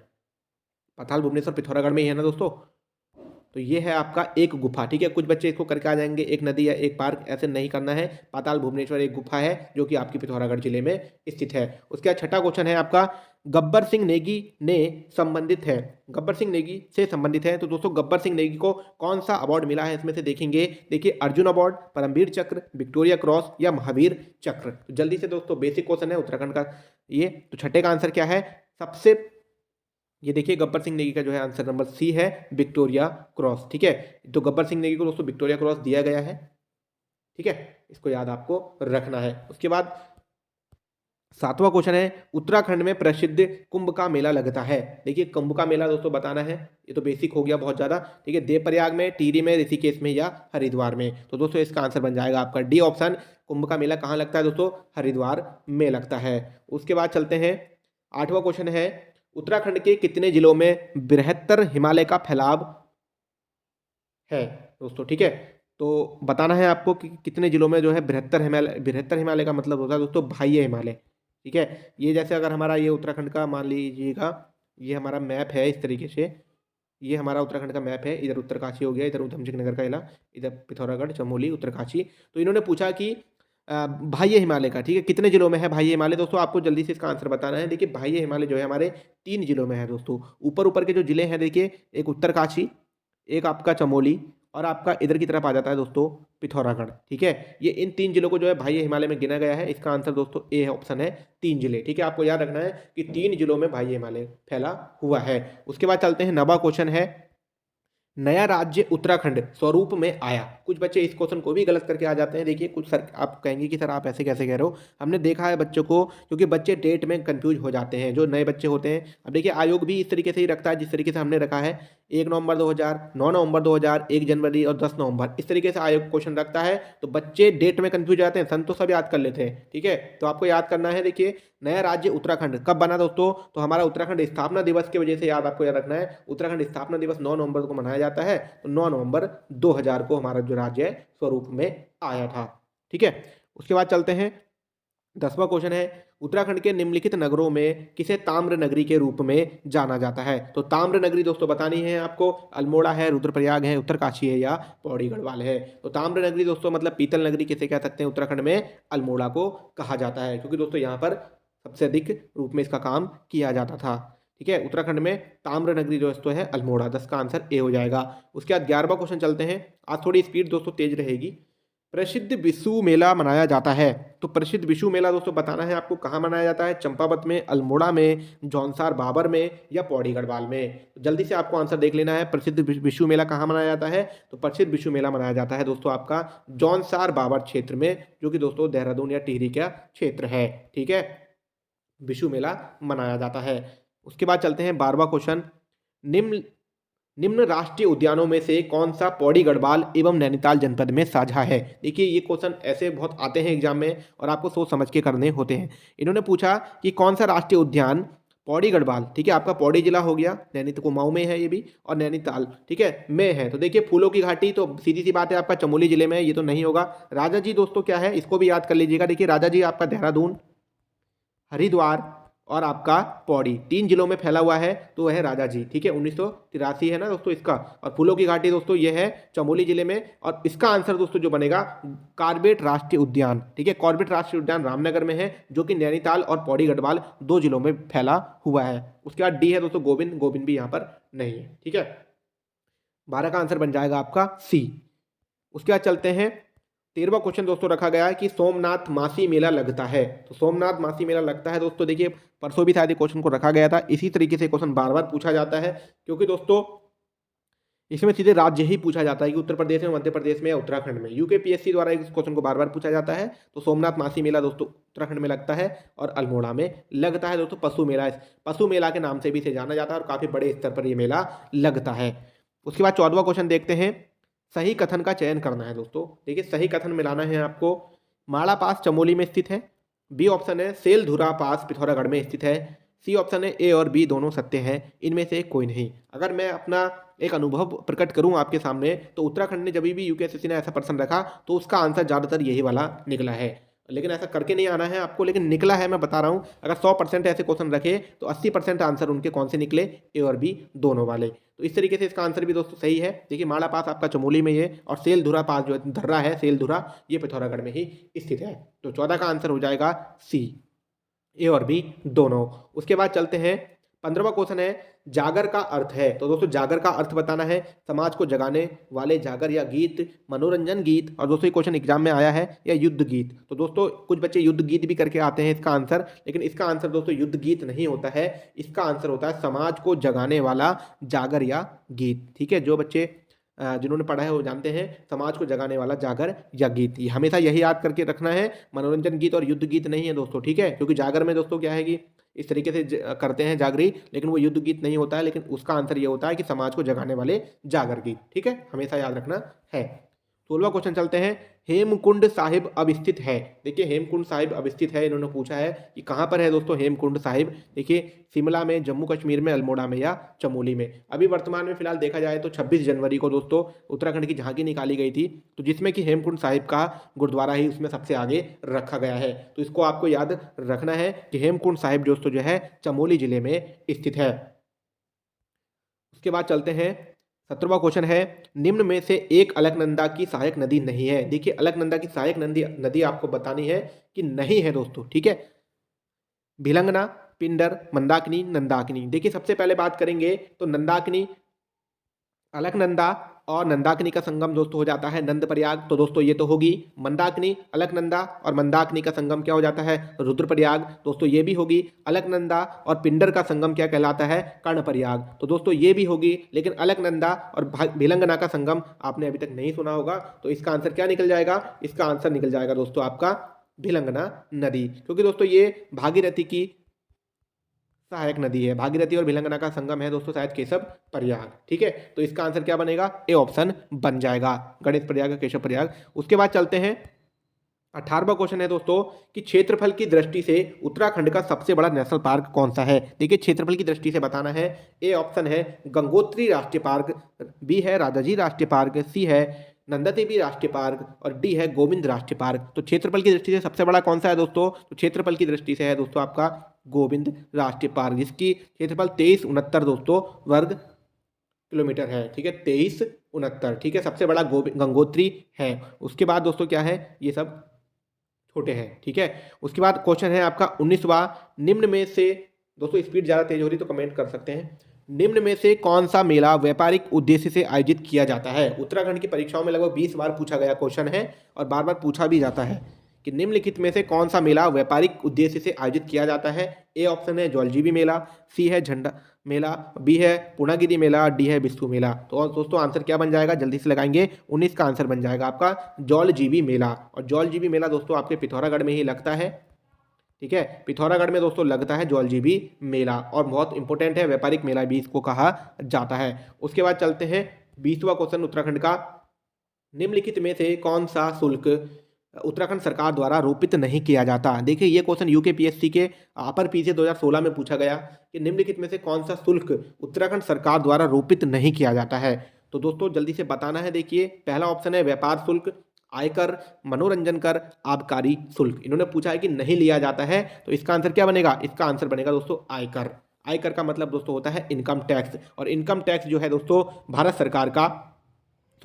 पाताल भुवनेश्वर पिथौरागढ़ में ही है ना दोस्तों। तो ये है आपका एक गुफा। ठीक है, कुछ बच्चे इसको करके आ जाएंगे एक नदी या एक पार्क, ऐसे नहीं करना है। पाताल भुवनेश्वर एक गुफा है जो कि आपकी पिथौरागढ़ जिले में स्थित है। उसके बाद छठा क्वेश्चन है आपका, गब्बर सिंह नेगी ने संबंधित है, गब्बर सिंह नेगी से संबंधित है। तो दोस्तों गब्बर सिंह नेगी को कौन सा अवार्ड मिला है? इसमें से देखेंगे, देखिए, अर्जुन अवार्ड, परमवीर चक्र, विक्टोरिया क्रॉस, या महावीर चक्र? तो जल्दी से दोस्तों, बेसिक क्वेश्चन है उत्तराखंड का ये। तो छठे का आंसर क्या है? सबसे, ये देखिए, गब्बर सिंह नेगी का जो है आंसर नंबर सी है, विक्टोरिया क्रॉस। ठीक है, तो गब्बर सिंह नेगी को दोस्तों विक्टोरिया क्रॉस दिया गया है। ठीक है, इसको याद आपको रखना है। उसके बाद 7वां क्वेश्चन है, उत्तराखंड में प्रसिद्ध कुंभ का मेला लगता है? देखिए, कुंभ का मेला दोस्तों बताना है, ये तो बेसिक हो गया बहुत ज़्यादा। ठीक है, देवप्रयाग में, टिहरी में, ऋषिकेश में, या हरिद्वार में? तो दोस्तों इसका आंसर बन जाएगा आपका डी ऑप्शन, कुंभ का मेला कहाँ लगता है दोस्तों? हरिद्वार में लगता है। उसके बाद चलते हैं, 8वां क्वेश्चन है, उत्तराखंड के कितने जिलों में बृहत्तर हिमालय का फैलाव है दोस्तों? ठीक है, तो बताना है आपको कि कितने जिलों में जो है बृहत्तर हिमालय, बृहत्तर हिमालय का मतलब होता है दोस्तों बाह्य हिमालय। ठीक है, ये जैसे अगर हमारा ये उत्तराखंड का मान लीजिएगा, ये हमारा मैप है इस तरीके से, ये हमारा उत्तराखंड का मैप है, इधर उत्तरकाशी हो गया, इधर उधमसिंह नगर का इला, इधर पिथौरागढ़, चमोली, उत्तरकाशी। तो इन्होंने पूछा कि बाह्य हिमालय का, ठीक है, कितने जिलों में है बाह्य हिमालय? दोस्तों आपको जल्दी से इसका आंसर बताना है। देखिए, बाह्य हिमालय जो है हमारे 3 जिलों में है दोस्तों। ऊपर ऊपर के जो जिले हैं, देखिए, एक उत्तरकाशी, एक आपका चमोली, और आपका इधर की तरफ आ जाता है दोस्तों पिथौरागढ़। ठीक है, ये इन 3 जिलों को जो है बाह्य हिमालय में गिना गया है। इसका आंसर दोस्तों ए ऑप्शन है, 3 जिले। ठीक है, आपको याद रखना है कि 3 जिलों में बाह्य हिमालय फैला हुआ है। उसके बाद चलते हैं, 9वां क्वेश्चन है, नया राज्य उत्तराखंड स्वरूप में आया? कुछ बच्चे इस क्वेश्चन को भी गलत करके आ जाते हैं। देखिए, कुछ सर आप कहेंगे कि सर आप ऐसे कैसे कह रहे हो? हमने देखा है बच्चों को, क्योंकि बच्चे डेट में कंफ्यूज हो जाते हैं, जो नए बच्चे होते हैं। अब देखिए, आयोग भी इस तरीके से ही रखता है जिस तरीके से हमने रखा है, 1 नवंबर 2000, 9 नवंबर 2000, 1 जनवरी और 10 नवंबर, इस तरीके से आयोग क्वेश्चन रखता है। तो बच्चे डेट में कंफ्यूज जाते हैं, सन तो सब याद कर लेते हैं। ठीक है, तो आपको याद करना है। देखिए, नया राज्य उत्तराखंड कब बना दोस्तों? तो हमारा उत्तराखंड स्थापना दिवस की वजह से याद आपको याद रखना है, उत्तराखंड स्थापना दिवस 9 नवंबर को मनाया जाता है। तो 9 नवंबर 2000 को हमारा जो राज्य है स्वरूप में आया था। ठीक है, उसके बाद चलते हैं, 10वां क्वेश्चन है, उत्तराखंड के निम्नलिखित नगरों में किसे ताम्र नगरी के रूप में जाना जाता है? तो ताम्र नगरी दोस्तों बतानी है आपको, अल्मोड़ा है, रुद्रप्रयाग है, उत्तरकाशी है, या पौड़ी गढ़वाल है? तो ताम्र नगरी दोस्तों मतलब पीतल नगरी किसे कह सकते हैं उत्तराखंड में? अल्मोड़ा को कहा जाता है, क्योंकि दोस्तों यहाँ पर सबसे अधिक रूप में इसका काम किया जाता था। ठीक है, उत्तराखंड में ताम्र नगरी दोस्तों है अल्मोड़ा। 10 का आंसर ए हो जाएगा। उसके बाद 11वां क्वेश्चन चलते हैं, आज थोड़ी स्पीड दोस्तों तेज रहेगी। प्रसिद्ध विशु मेला मनाया जाता है? तो प्रसिद्ध विशु मेला दोस्तों बताना है आपको, कहाँ मनाया जाता है? चंपावत में, अल्मोड़ा में, जौनसार बाबर में, या पौड़ी गढ़वाल में? तो जल्दी से आपको आंसर देख लेना है, प्रसिद्ध विशु मेला कहाँ मनाया जाता है? तो प्रसिद्ध विशु मेला मनाया जाता है दोस्तों आपका जौनसार बाबर क्षेत्र में, जो कि दोस्तों देहरादून या टिहरी का क्षेत्र है। ठीक है, विशु मेला मनाया जाता है। उसके बाद चलते हैं, 12वां क्वेश्चन, निम्न निम्न राष्ट्रीय उद्यानों में से कौन सा पौड़ी गढ़वाल एवं नैनीताल जनपद में साझा है? देखिए, ये क्वेश्चन ऐसे बहुत आते हैं एग्जाम में और आपको सोच समझ के करने होते हैं। इन्होंने पूछा कि कौन सा राष्ट्रीय उद्यान पौड़ी गढ़वाल, ठीक है, आपका पौड़ी जिला हो गया, नैनीताल कुमाऊं में है ये भी, और नैनीताल, ठीक है, में है। तो देखिए, फूलों की घाटी तो सीधी सी बात है आपका चमोली जिले में है, ये तो नहीं होगा। राजा जी दोस्तों क्या है, इसको भी याद कर लीजिएगा। देखिए, राजा जी आपका देहरादून, हरिद्वार और आपका पौड़ी, 3 जिलों में फैला हुआ है, तो वह है राजा जी। ठीक है, 1983 है ना दोस्तों इसका। और फूलों की घाटी दोस्तों ये है चमोली जिले में, और इसका आंसर दोस्तों जो बनेगा कॉर्बेट राष्ट्रीय उद्यान। ठीक है, कॉर्बेट राष्ट्रीय उद्यान रामनगर में है, जो कि नैनीताल और पौड़ी गढ़वाल 2 जिलों में फैला हुआ है। उसके बाद डी है दोस्तों गोविंद, गोविंद भी यहाँ पर नहीं है। ठीक है, 12 का आंसर बन जाएगा आपका सी। उसके बाद चलते हैं, 13वां क्वेश्चन दोस्तों रखा गया है कि सोमनाथ मासी मेला लगता है। तो सोमनाथ मासी मेला लगता है दोस्तों, देखिए परसों भी शायद क्वेश्चन को रखा गया था, इसी तरीके से क्वेश्चन बार बार पूछा जाता है, क्योंकि दोस्तों इसमें सीधे राज्य ही पूछा जाता है कि उत्तर प्रदेश में, मध्य प्रदेश में या उत्तराखंड में। यूकेपीएससी द्वारा इस क्वेश्चन को बार बार पूछा जाता है। तो सोमनाथ मासी मेला दोस्तों उत्तराखंड में लगता है और अल्मोड़ा में लगता है दोस्तों। पशु मेला के नाम से भी इसे जाना जाता है और काफी बड़े स्तर पर यह मेला लगता है। उसके बाद 14वां क्वेश्चन देखते हैं, सही कथन का चयन करना है दोस्तों। देखिए सही कथन मिलाना है आपको। माड़ा पास चमोली में स्थित है, बी ऑप्शन है सेलधुरा पास पिथौरागढ़ में स्थित है, सी ऑप्शन है ए और बी दोनों सत्य हैं, इनमें से कोई नहीं। अगर मैं अपना एक अनुभव प्रकट करूं आपके सामने, तो उत्तराखंड ने जब भी यूकेएससी ने ऐसा प्रश्न रखा तो उसका आंसर ज़्यादातर यही वाला निकला है। लेकिन ऐसा करके नहीं आना है आपको, लेकिन निकला है, मैं बता रहा हूं। अगर 100% ऐसे क्वेश्चन रखे तो 80% आंसर उनके कौन से निकले, ए और बी दोनों वाले। तो इस तरीके से इसका आंसर भी दोस्तों सही है। देखिए माड़ा पास आपका चमोली में ये, और सेलधुरा पास जो धर्रा है सेलधुरा, ये पिथौरागढ़ में ही स्थित है। तो 14 का आंसर हो जाएगा सी, ए और बी दोनों। उसके बाद चलते हैं 15वां क्वेश्चन है, जागर का अर्थ है। तो दोस्तों जागर का अर्थ बताना है, समाज को जगाने वाले जागर या गीत, मनोरंजन गीत, और दोस्तों ये क्वेश्चन एग्जाम में आया है, या युद्ध गीत। तो दोस्तों कुछ बच्चे युद्ध गीत भी करके आते हैं इसका आंसर, लेकिन इसका आंसर दोस्तों युद्ध गीत नहीं होता है। इसका आंसर होता है समाज को जगाने वाला जागर या गीत। ठीक है, जो बच्चे जिन्होंने पढ़ा है वो जानते हैं, समाज को जगाने वाला जागर या गीत। ये हमेशा यही याद करके रखना है, मनोरंजन गीत और युद्ध गीत नहीं है दोस्तों। ठीक है, क्योंकि जागर में दोस्तों क्या है कि इस तरीके से करते हैं जागरी, लेकिन वो युद्ध गीत नहीं होता है, लेकिन उसका आंसर ये होता है कि समाज को जगाने वाले जागर गीत। ठीक है, हमेशा याद रखना है। 16वां क्वेश्चन चलते हैं, हेमकुंड साहिब अब स्थित है। देखिए हेमकुंड साहिब अब स्थित है, इन्होंने पूछा है कि कहाँ पर है दोस्तों हेमकुंड साहिब। देखिए शिमला में, जम्मू कश्मीर में, अल्मोड़ा में या चमोली में। अभी वर्तमान में फिलहाल देखा जाए तो 26 जनवरी को दोस्तों उत्तराखंड की झांकी निकाली गई थी, तो जिसमें कि हेमकुंड साहिब का गुरुद्वारा ही उसमें सबसे आगे रखा गया है। तो इसको आपको याद रखना है कि हेमकुंड साहिब दोस्तों जो है चमोली जिले में स्थित है। उसके बाद चलते हैं 17वां क्वेश्चन है, निम्न में से एक अलकनंदा की सहायक नदी नहीं है। देखिए अलकनंदा की सहायक नदी आपको बतानी है कि नहीं है दोस्तों। ठीक है, भिलंगना, पिंडर, मंदाकिनी, नंदाकिनी। देखिए सबसे पहले बात करेंगे तो नंदाकिनी, अलकनंदा और नंदाकिनी का संगम दोस्तों हो जाता है नंद प्रयाग। तो दोस्तों ये तो होगी मंदाकिनी, अलकनंदा और मंदाकिनी का संगम क्या हो जाता है, रुद्रप्रयाग। दोस्तों ये भी होगी। अलकनंदा और पिंडर का संगम क्या कहलाता है, कर्णप्रयाग। तो दोस्तों ये भी होगी। लेकिन अलकनंदा और भिलंगना का संगम आपने अभी तक नहीं सुना होगा, तो इसका आंसर क्या निकल जाएगा, इसका आंसर निकल जाएगा दोस्तों आपका भिलंगना नदी, क्योंकि दोस्तों ये भागीरथी की सहायक नदी है। भागीरथी और भिलंगना का संगम है दोस्तों शायद केशव प्रयाग। ठीक है, तो इसका आंसर क्या बनेगा, ए ऑप्शन बन जाएगा, गणेश प्रयाग, केशव प्रयाग। उसके बाद चलते हैं 18वां क्वेश्चन है दोस्तों कि क्षेत्रफल की दृष्टि से उत्तराखंड का सबसे बड़ा नेशनल पार्क कौन सा है। देखिए क्षेत्रफल की दृष्टि से बताना है। ए ऑप्शन है गंगोत्री राष्ट्रीय पार्क, बी है राजाजी राष्ट्रीय पार्क, सी है नंदा देवी राष्ट्रीय पार्क, और डी है गोविंद राष्ट्रीय पार्क। तो क्षेत्रफल की दृष्टि से सबसे बड़ा कौन सा है दोस्तों, तो क्षेत्रफल की दृष्टि से है दोस्तों आपका गोविंद राष्ट्रीय पार्क, जिसकी क्षेत्रफल 2369 दोस्तों वर्ग किलोमीटर है। ठीक है, 2369। ठीक है, सबसे बड़ा गंगोत्री है। उसके बाद दोस्तों क्या है, ये सब छोटे हैं। ठीक है, उसके बाद क्वेश्चन है आपका 19वां, निम्न में से, दोस्तों स्पीड ज़्यादा तेज हो रही तो कमेंट कर सकते हैं, निम्न में से कौन सा मेला व्यापारिक उद्देश्य से आयोजित किया जाता है। उत्तराखंड की परीक्षाओं में लगभग 20 बार पूछा गया क्वेश्चन है और बार बार पूछा भी जाता है कि निम्नलिखित में से कौन सा मेला व्यापारिक उद्देश्य से आयोजित किया जाता है। ए ऑप्शन है जौलजीबी मेला, सी है झंडा मेला, बी है पूर्णागिरी मेला, डी है बिस्सू मेला। तो दोस्तों आंसर क्या बन जाएगा, जल्दी से लगाएंगे, 19 का आंसर बन जाएगा आपका जौलजीबी मेला। और जौलजीबी मेला दोस्तों आपके पिथौरागढ़ में ही लगता है। ठीक है, पिथौरागढ़ में दोस्तों लगता है जौलजीबी मेला, और बहुत इंपॉर्टेंट है, व्यापारिक मेला भी इसको कहा जाता है। उसके बाद चलते हैं 20वां क्वेश्चन उत्तराखंड का, निम्नलिखित में से कौन सा शुल्क उत्तराखंड सरकार द्वारा रोपित नहीं किया जाता। देखिए ये क्वेश्चन यूकेपीएससी के अपर पीछे 2016 में पूछा गया कि निम्नलिखित में से कौन सा शुल्क उत्तराखंड सरकार द्वारा रोपित नहीं किया जाता है। तो दोस्तों जल्दी से बताना है। देखिए पहला ऑप्शन है व्यापार शुल्क, आयकर, मनोरंजन कर, आबकारी शुल्क। इन्होंने पूछा है कि नहीं लिया जाता है, तो इसका आंसर क्या बनेगा, इसका आंसर बनेगा दोस्तों आयकर। आयकर का मतलब दोस्तों होता है इनकम टैक्स, और इनकम टैक्स जो है दोस्तों भारत सरकार का,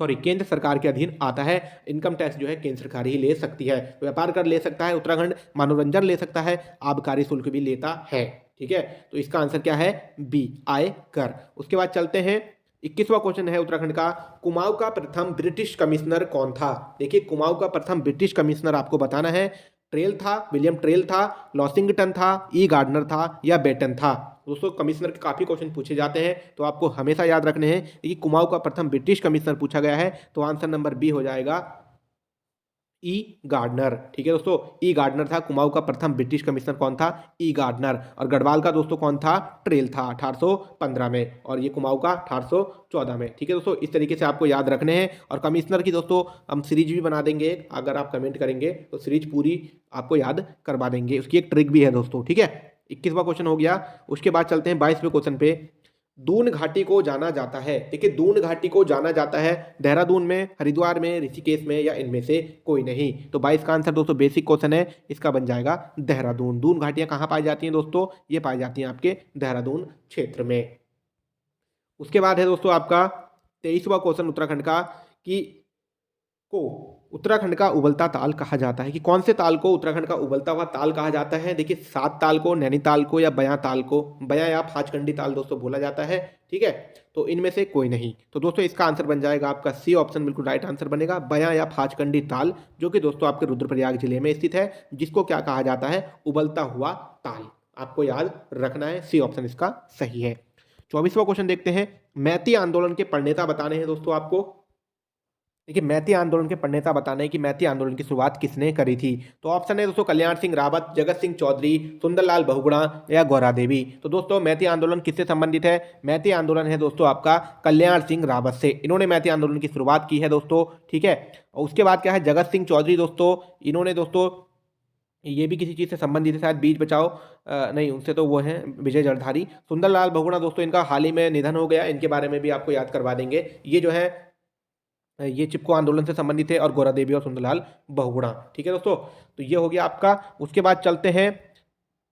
केंद्र सरकार के अधीन आता है। इनकम टैक्स जो है केंद्र सरकार ही ले सकती है। व्यापार कर ले सकता है उत्तराखंड, मनोरंजन ले सकता है, आबकारी शुल्क भी लेता है। ठीक है, तो इसका आंसर क्या है, बी, आय कर। उसके बाद चलते हैं 21वां क्वेश्चन है उत्तराखंड का, कुमाऊं का प्रथम ब्रिटिश कमिश्नर कौन था? देखिए कुमाऊं का प्रथम ब्रिटिश कमिश्नर आपको बताना है। ट्रेल था, विलियम ट्रेल था, लॉसिंगटन था, ई गार्डनर था या बेटन था? दोस्तों कमिश्नर के काफ़ी क्वेश्चन पूछे जाते हैं, तो आपको हमेशा याद रखने हैं कि कुमाऊं का प्रथम ब्रिटिश कमिश्नर पूछा गया है, तो आंसर नंबर बी हो जाएगा ई गार्डनर। ठीक है दोस्तों, ई गार्डनर था कुमाऊं का प्रथम ब्रिटिश कमिश्नर। कौन था? ई गार्डनर। और गढ़वाल का दोस्तों कौन था? ट्रेल था 1815 में, और ये कुमाऊं का 1814 में। ठीक है दोस्तों, इस तरीके से आपको याद रखने हैं। और कमिश्नर की दोस्तों हम सीरीज भी बना देंगे, अगर आप कमेंट करेंगे तो सीरीज पूरी आपको याद करवा देंगे, उसकी एक ट्रिक भी है दोस्तों। ठीक है, 21वां क्वेश्चन हो गया। उसके बाद चलते हैं 22वें क्वेश्चन पे। दून घाटी को जाना जाता है, देखिए दून घाटी को जाना जाता है देहरादून में, हरिद्वार में, ऋषिकेश में या इनमें से कोई नहीं। तो 22 का आंसर दोस्तों बेसिक क्वेश्चन है, इसका बन जाएगा देहरादून। दून घाटियां कहाँ पाई जाती हैं दोस्तों? ये पाई जाती हैं आपके देहरादून क्षेत्र में। उसके बाद है दोस्तों आपका 23वां क्वेश्चन उत्तराखंड का, कि को उत्तराखंड का उबलता ताल कहा जाता है, कि कौन से ताल को उत्तराखंड का उबलता हुआ ताल कहा जाता है? देखिए सात ताल को, नैनीताल को या बयां ताल को, बयां या फाचकंडी ताल दोस्तों बोला जाता है। ठीक है, तो इनमें से कोई नहीं। तो दोस्तों इसका आंसर बन जाएगा आपका सी ऑप्शन, बिल्कुल राइट आंसर बनेगा, बयां या फाचकंडी ताल, जो कि दोस्तों आपके रुद्रप्रयाग जिले में स्थित है, जिसको क्या कहा जाता है? उबलता हुआ ताल। आपको याद रखना है, सी ऑप्शन इसका सही है। 24वां क्वेश्चन देखते हैं। मैती आंदोलन के प्रणेता बताने हैं दोस्तों आपको। देखिए मैती आंदोलन के प्रणेता बताना है कि मैती आंदोलन की शुरुआत किसने करी थी। तो ऑप्शन है दोस्तों कल्याण सिंह रावत, जगत सिंह चौधरी, सुंदरलाल बहुगुणा या गौरा देवी। तो दोस्तों मैती आंदोलन किससे संबंधित है? मैती आंदोलन है दोस्तों आपका कल्याण सिंह रावत से, इन्होंने मैती आंदोलन की शुरुआत की है दोस्तों। ठीक है, और उसके बाद क्या है? जगत सिंह चौधरी दोस्तों, इन्होंने दोस्तों ये भी किसी चीज़ से संबंधित है, शायद बीच बचाओ, नहीं उनसे तो वो हैं विजय जरधारी। सुंदरलाल बहुगुणा दोस्तों इनका हाल ही में निधन हो गया, इनके बारे में भी आपको याद करवा देंगे। ये जो है ये चिपको आंदोलन से संबंधित है, और गौरा देवी और सुंदरलाल बहुगुणा। ठीक है दोस्तों, तो ये हो गया आपका। उसके बाद चलते हैं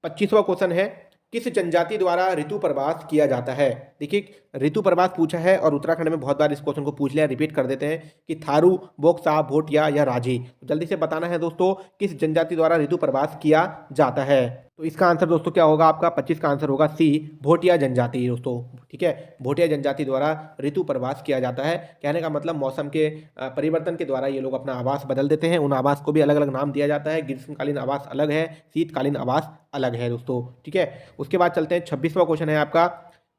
25वां क्वेश्चन है, किस जनजाति द्वारा ऋतु प्रवास किया जाता है? देखिए ऋतु प्रवास पूछा है, और उत्तराखंड में बहुत बार इस क्वेश्चन को पूछ लिया, रिपीट कर देते हैं कि थारू, बोक्सा, भोटिया या राजी। तो जल्दी से बताना है दोस्तों, किस जनजाति द्वारा ऋतु प्रवास किया जाता है? तो इसका आंसर दोस्तों क्या होगा आपका? 25 का आंसर होगा सी, भोटिया जनजाति दोस्तों। ठीक है, भोटिया जनजाति द्वारा ऋतु प्रवास किया जाता है। कहने का मतलब मौसम के परिवर्तन के द्वारा ये लोग अपना आवास बदल देते हैं, उन आवास को भी अलग अलग नाम दिया जाता है। ग्रीष्मकालीन आवास अलग है, शीतकालीन आवास अलग है दोस्तों। ठीक है, उसके बाद चलते हैं 26वां क्वेश्चन है आपका,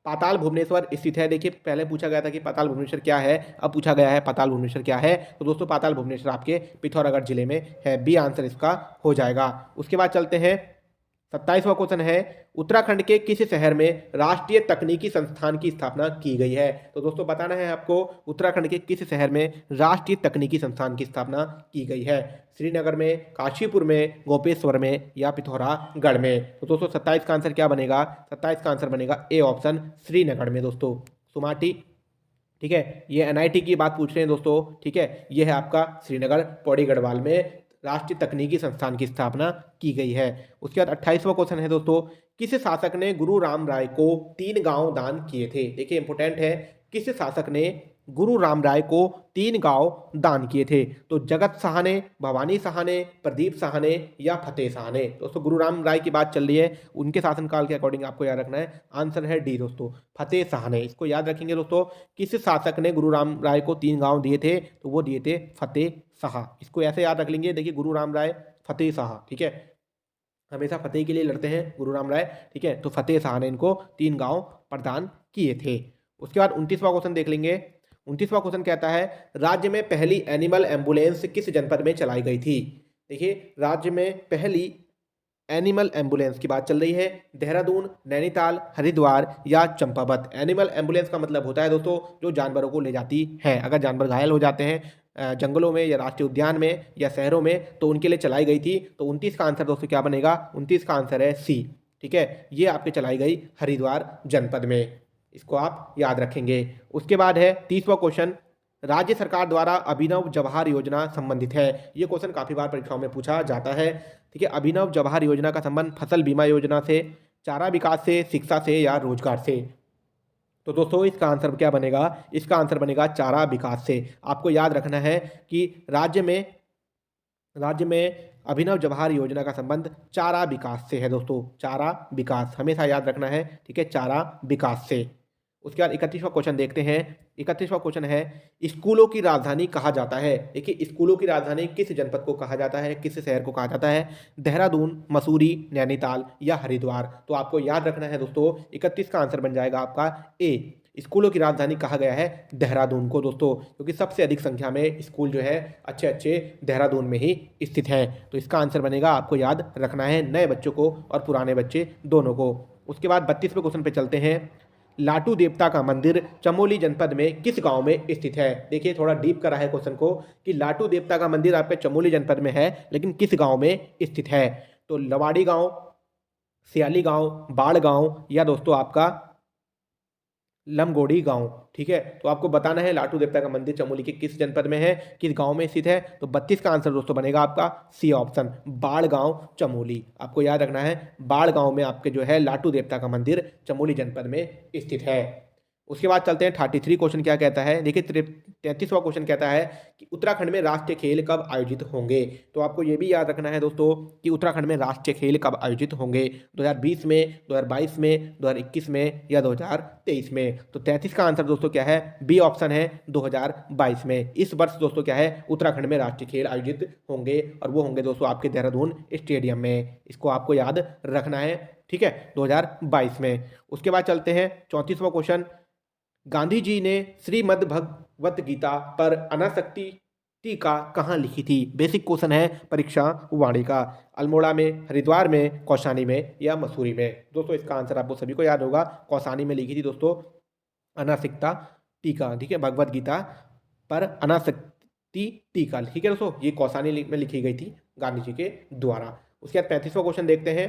पाताल भुवनेश्वर स्थित है। देखिए पहले पूछा गया था कि पाताल भुवनेश्वर क्या है, अब पूछा गया है पाताल भुवनेश्वर क्या है। तो दोस्तों पाताल भुवनेश्वर आपके पिथौरागढ़ जिले में है, बी आंसर इसका हो जाएगा। उसके बाद चलते हैं 27वां क्वेश्चन है, उत्तराखंड के किस शहर में राष्ट्रीय तकनीकी संस्थान की स्थापना की गई है? तो दोस्तों बताना है आपको, उत्तराखंड के किस शहर में राष्ट्रीय तकनीकी संस्थान की स्थापना की गई है? श्रीनगर में, काशीपुर में, गोपेश्वर में या पिथौरागढ़ में? तो दोस्तों 27 का आंसर क्या बनेगा? 27 का आंसर बनेगा ए ऑप्शन, श्रीनगर में दोस्तों। सुमाटी, ठीक है, ये एनआईटी की बात पूछ रहे हैं दोस्तों। ठीक है, ये है आपका श्रीनगर, पौड़ी गढ़वाल में राष्ट्रीय तकनीकी संस्थान की स्थापना की गई है। उसके बाद 28वां क्वेश्चन है दोस्तों, किस शासक ने गुरु राम राय को 3 गांव दान किए थे? देखिए इंपोर्टेंट है, किस शासक ने गुरु राम राय को 3 गांव दान किए थे? तो जगत शाह ने, भवानी शाह ने, प्रदीप शाह ने या फतेह शाह ने? दोस्तों गुरु राम राय की बात चल रही है, उनके शासनकाल के अकॉर्डिंग आपको याद रखना है, आंसर है डी दोस्तों, फतेह शाह ने। इसको याद रखेंगे दोस्तों, किस शासक ने गुरु राम राय को 3 गांव दिए थे? तो वो दिए थे फतेह शाह। इसको ऐसे याद रख लेंगे, देखिए गुरु राम राय, फतेह शाह। ठीक है, हमेशा फतेह के लिए लड़ते हैं गुरु राम राय। ठीक है, तो फतेह शाह ने इनको 3 गांव प्रदान किए थे। उसके बाद 29वां क्वेश्चन देख लेंगे। 29वां क्वेश्चन कहता है, राज्य में पहली एनिमल एम्बुलेंस किस जनपद में चलाई गई थी? देखिए राज्य में पहली एनिमल एम्बुलेंस की बात चल रही है, देहरादून, नैनीताल, हरिद्वार या चंपावत। एनिमल एम्बुलेंस का मतलब होता है दोस्तों जो जानवरों को ले जाती है, अगर जानवर घायल हो जाते हैं जंगलों में या राष्ट्रीय उद्यान में या शहरों में, तो उनके लिए चलाई गई थी। तो 29 का आंसर दोस्तों क्या बनेगा? 29 का आंसर है सी। ठीक है, ये आपके चलाई गई हरिद्वार जनपद में, इसको आप याद रखेंगे। उसके बाद है 30वां क्वेश्चन, राज्य सरकार द्वारा अभिनव जवाहर योजना संबंधित है। ये क्वेश्चन काफी बार परीक्षाओं में पूछा जाता है। ठीक है, अभिनव जवाहर योजना का संबंध फसल बीमा योजना से, चारा विकास से, शिक्षा से या रोजगार से? तो दोस्तों इसका आंसर क्या बनेगा? इसका आंसर बनेगा चारा विकास से। आपको याद रखना है कि राज्य में अभिनव जवाहर योजना का संबंध चारा विकास से है दोस्तों, चारा विकास हमेशा याद रखना है। ठीक है, चारा विकास से। उसके बाद 31वां क्वेश्चन देखते हैं। 31वां क्वेश्चन है स्कूलों की राजधानी कहा जाता है। देखिए स्कूलों की राजधानी किस जनपद को कहा जाता है, किस शहर को कहा जाता है? देहरादून, मसूरी, नैनीताल या हरिद्वार। तो आपको याद रखना है दोस्तों, 31 का आंसर बन जाएगा आपका ए। स्कूलों की राजधानी कहा गया है देहरादून को दोस्तों, क्योंकि सबसे अधिक संख्या में स्कूल जो है अच्छे अच्छे देहरादून में ही स्थित हैं। तो इसका आंसर बनेगा, आपको याद रखना है, नए बच्चों को और पुराने बच्चे दोनों को। उसके बाद 32वें क्वेश्चन पे चलते हैं। लाटू देवता का मंदिर चमोली जनपद में किस गांव में स्थित है? देखिए थोड़ा डीप करा है क्वेश्चन को कि लाटू देवता का मंदिर आपके चमोली जनपद में है, लेकिन किस गांव में स्थित है? तो लवाड़ी गांव, सियाली गांव, बाढ़ गांव या दोस्तों आपका लमगोड़ी गांव। ठीक है, तो आपको बताना है लाटू देवता का मंदिर चमोली के किस जनपद में है, किस गांव में स्थित है। तो 32 का आंसर दोस्तों बनेगा आपका सी ऑप्शन, बाढ़ गांव चमोली। आपको याद रखना है, बाढ़ गांव में आपके जो है लाटू देवता का मंदिर चमोली जनपद में स्थित है। उसके बाद चलते हैं 33 क्वेश्चन क्या कहता है। देखिए 33वां क्वेश्चन कहता है कि उत्तराखंड में राष्ट्रीय खेल कब आयोजित होंगे। तो आपको ये भी याद रखना है दोस्तों कि उत्तराखंड में राष्ट्रीय खेल कब आयोजित होंगे, 2020 में, 2022 में, 2021 में या 2023 में। तो 33 का आंसर दोस्तों क्या है? बी ऑप्शन है, 2022 में। इस वर्ष दोस्तों क्या है, उत्तराखंड में राष्ट्रीय खेल आयोजित होंगे और वो होंगे दोस्तों आपके देहरादून स्टेडियम में। इसको आपको याद रखना है, ठीक है, 2022 में। उसके बाद चलते हैं 34वां क्वेश्चन। गांधी जी ने श्रीमद् भगवत गीता पर अनासक्ति टीका कहाँ लिखी थी? बेसिक क्वेश्चन है परीक्षा वाणी का। अल्मोड़ा में, हरिद्वार में, कौसानी में या मसूरी में। दोस्तों इसका आंसर आपको सभी को याद होगा, कौसानी में लिखी थी दोस्तों अनासक्ता टीका। ठीक है, भगवत गीता पर अनासक्ति टीका, ठीक है दोस्तों, ये कौसानी में लिखी गई थी गांधी जी के द्वारा। उसके बाद 35वां क्वेश्चन देखते हैं।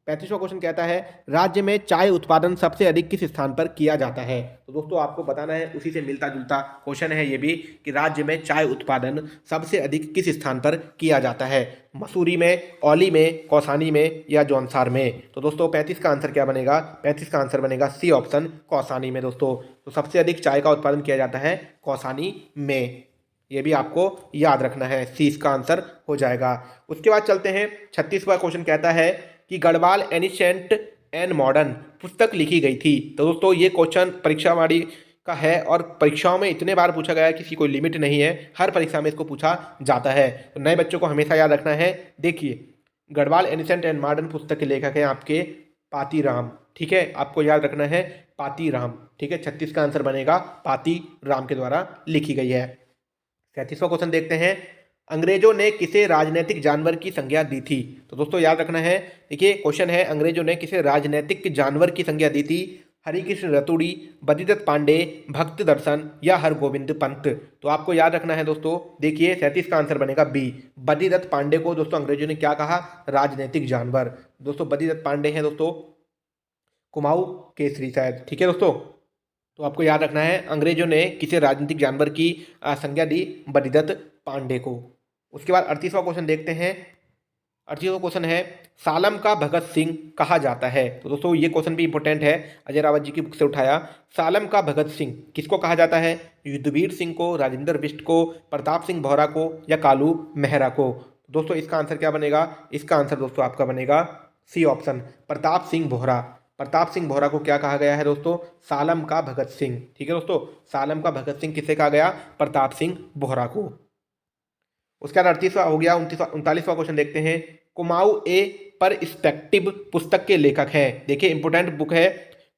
35वां क्वेश्चन कहता है राज्य में चाय उत्पादन सबसे अधिक किस स्थान पर किया जाता है? तो दोस्तों आपको बताना है, उसी से मिलता जुलता क्वेश्चन है ये भी, कि राज्य में चाय उत्पादन सबसे अधिक किस स्थान पर किया जाता है? मसूरी में, औली में, कौसानी में या जौनसार में। तो दोस्तों 35 का आंसर क्या बनेगा? 35 का आंसर बनेगा सी ऑप्शन, कौसानी में दोस्तों। तो सबसे अधिक चाय का उत्पादन किया जाता है कौसानी में, ये भी आपको याद रखना है, सी इसका आंसर हो जाएगा। उसके बाद चलते हैं 36वां क्वेश्चन कहता है कि गढ़वाल एनिशेंट एंड मॉडर्न पुस्तक लिखी गई थी। तो दोस्तों ये क्वेश्चन परीक्षा वाणी का है और परीक्षाओं में इतने बार पूछा गया है कि इसकी कोई लिमिट नहीं है, हर परीक्षा में इसको पूछा जाता है। तो नए बच्चों को हमेशा याद रखना है। देखिए गढ़वाल एनिशेंट एंड मॉडर्न पुस्तक के लेखक हैं आपके पातीराम। ठीक है, आपको याद रखना है पातीराम। ठीक है, 36 का आंसर बनेगा पातीराम के द्वारा लिखी गई है। 37वां क्वेश्चन देखते हैं। अंग्रेजों ने किसे राजनीतिक जानवर की संज्ञा दी थी? तो दोस्तों याद रखना है, देखिए क्वेश्चन है अंग्रेजों ने किसे राजनीतिक जानवर की संज्ञा दी थी? हरिकृष्ण रतुड़ी, बद्रीदत्त पांडे, भक्त दर्शन या हरगोविंद पंत। तो आपको याद रखना है दोस्तों, देखिए 37 का आंसर बनेगा बी, बद्रीदत्त पांडे को दोस्तों अंग्रेजों ने क्या कहा? राजनीतिक जानवर। दोस्तों बद्रीदत्त पांडे हैं दोस्तों कुमाऊं केसरी शायद। ठीक है दोस्तों, तो आपको याद रखना है अंग्रेजों ने किसे राजनीतिक जानवर की संज्ञा दी? बद्रीदत्त पांडे को। उसके बाद 38वां क्वेश्चन देखते हैं। 38वां क्वेश्चन है सालम का भगत सिंह कहा जाता है। तो दोस्तों ये क्वेश्चन भी इंपॉर्टेंट है, अजय रावत जी की बुक से उठाया। सालम का भगत सिंह किसको कहा जाता है? युद्धवीर सिंह को, राजेंद्र बिष्ट को, प्रताप सिंह बोहरा को या कालू मेहरा को। दोस्तों इसका आंसर क्या बनेगा? इसका आंसर दोस्तों आपका बनेगा सी ऑप्शन, प्रताप सिंह बोहरा। प्रताप सिंह बोहरा को क्या कहा गया है दोस्तों? सालम का भगत सिंह। ठीक है दोस्तों, सालम का भगत सिंह किसे कहा गया? प्रताप सिंह बोहरा को। उसके बाद 38वां हो गया। 39वां क्वेश्चन देखते हैं। कुमाऊं ए परस्पेक्टिव पुस्तक के लेखक हैं। देखिए इंपोर्टेंट बुक है,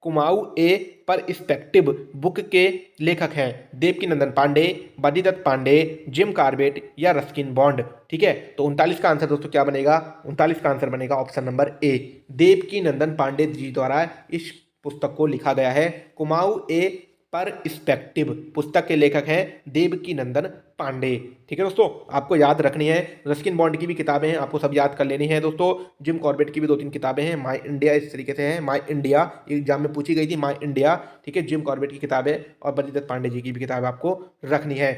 कुमाऊं ए परस्पेक्टिव बुक के लेखक हैं देवकीनंदन पांडे, बद्रीदत्त पांडे, जिम कॉर्बेट या रस्किन बॉन्ड। ठीक है, तो 39 का आंसर दोस्तों क्या बनेगा? 39 का आंसर बनेगा option number A, Devkinandan Pande ji द्वारा इस पुस्तक को लिखा गया है। कुमाऊं ए परस्पेक्टिव पुस्तक के लेखक हैं देवकीनंदन पांडे। ठीक है दोस्तों, आपको याद रखनी है। रस्किन बॉन्ड की भी किताबें हैं, आपको सब याद कर लेनी है दोस्तों। जिम कॉर्बेट की भी 2-3 किताबें हैं। माई इंडिया इस तरीके से है, माई इंडिया एग्जाम में पूछी गई थी, माई इंडिया। ठीक है, जिम कॉर्बेट की किताबें और बद्रीदत्त पांडे जी की भी किताब आपको रखनी है।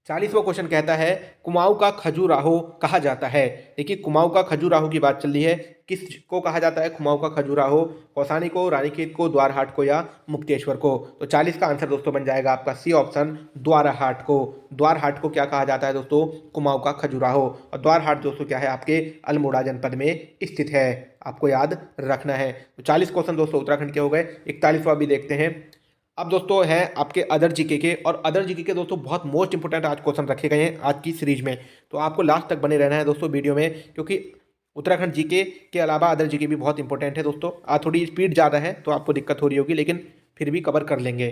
40वां क्वेश्चन कहता है कुमाऊं का खजुराहो कहा जाता है। देखिए कुमाऊं का खजुराहो की बात चल रही है, किसको कहा जाता है कुमाऊं का खजुराहो? कौसानी को, रानीखेत को, द्वारहाट को या मुक्तेश्वर को? तो 40 का आंसर दोस्तों बन जाएगा आपका सी ऑप्शन, द्वारहाट को। द्वारहाट को क्या कहा जाता है दोस्तों? कुमाऊं का खजुराहो। और द्वारहाट दोस्तों क्या है? आपके अल्मोड़ा जनपद में स्थित है, आपको याद रखना है। तो 40 क्वेश्चन दोस्तों उत्तराखंड के हो गए। 41वां भी देखते हैं। अब दोस्तों है आपके अदर जीके के, और अदर जीके के दोस्तों बहुत मोस्ट इंपोर्टेंट आज क्वेश्चन रखे गए हैं आज की सीरीज में। तो आपको लास्ट तक बने रहना है दोस्तों वीडियो में, क्योंकि उत्तराखंड जीके के अलावा अदर जीके भी बहुत इंपॉर्टेंट है दोस्तों। आज थोड़ी स्पीड ज़्यादा है तो आपको दिक्कत हो रही होगी, लेकिन फिर भी कवर कर लेंगे।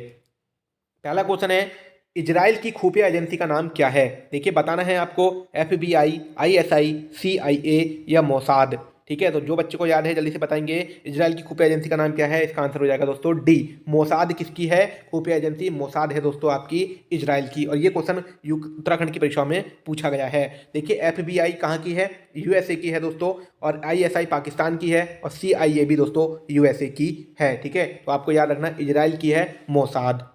पहला क्वेश्चन है इजराइल की खुफिया एजेंसी का नाम क्या है? देखिए बताना है आपको, FBI, ISI, CIA या मोसाद। ठीक है, तो जो बच्चे को याद है जल्दी से बताएंगे इजराइल की खुफिया एजेंसी का नाम क्या है। इसका आंसर हो जाएगा दोस्तों डी, मोसाद। किसकी है खुफिया एजेंसी? मोसाद है दोस्तों आपकी इजराइल की। और ये क्वेश्चन उत्तराखंड की परीक्षा में पूछा गया है। देखिए FBI कहाँ की है? USA की है दोस्तों, और ISI पाकिस्तान की है, और CIA भी दोस्तों USA की है। ठीक है, तो आपको याद रखना इजराइल की है मोसाद।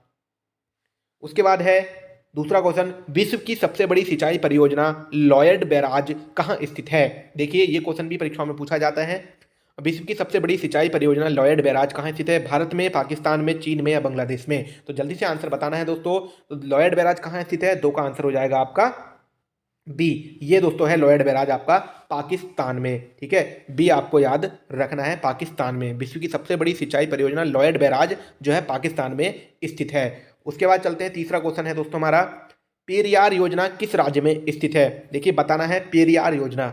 उसके बाद है दूसरा क्वेश्चन, विश्व की सबसे बड़ी सिंचाई परियोजना लॉयड बैराज कहाँ स्थित है? देखिए ये क्वेश्चन भी परीक्षा में पूछा जाता है। विश्व की सबसे बड़ी सिंचाई परियोजना लॉयड बैराज कहाँ स्थित है? भारत में, पाकिस्तान में, चीन में या बांग्लादेश में? तो जल्दी से आंसर बताना है दोस्तों। तो लॉयड बैराज कहाँ स्थित है? 2 का आंसर हो जाएगा आपका बी। ये दोस्तों है लॉयड बैराज आपका पाकिस्तान में। ठीक है, बी आपको याद रखना है, पाकिस्तान में। विश्व की सबसे बड़ी सिंचाई परियोजना लॉयड बैराज जो है पाकिस्तान में स्थित है। उसके बाद चलते हैं, तीसरा क्वेश्चन है दोस्तों हमारा, पेरियार योजना किस राज्य में स्थित है? देखिए बताना है पेरियार योजना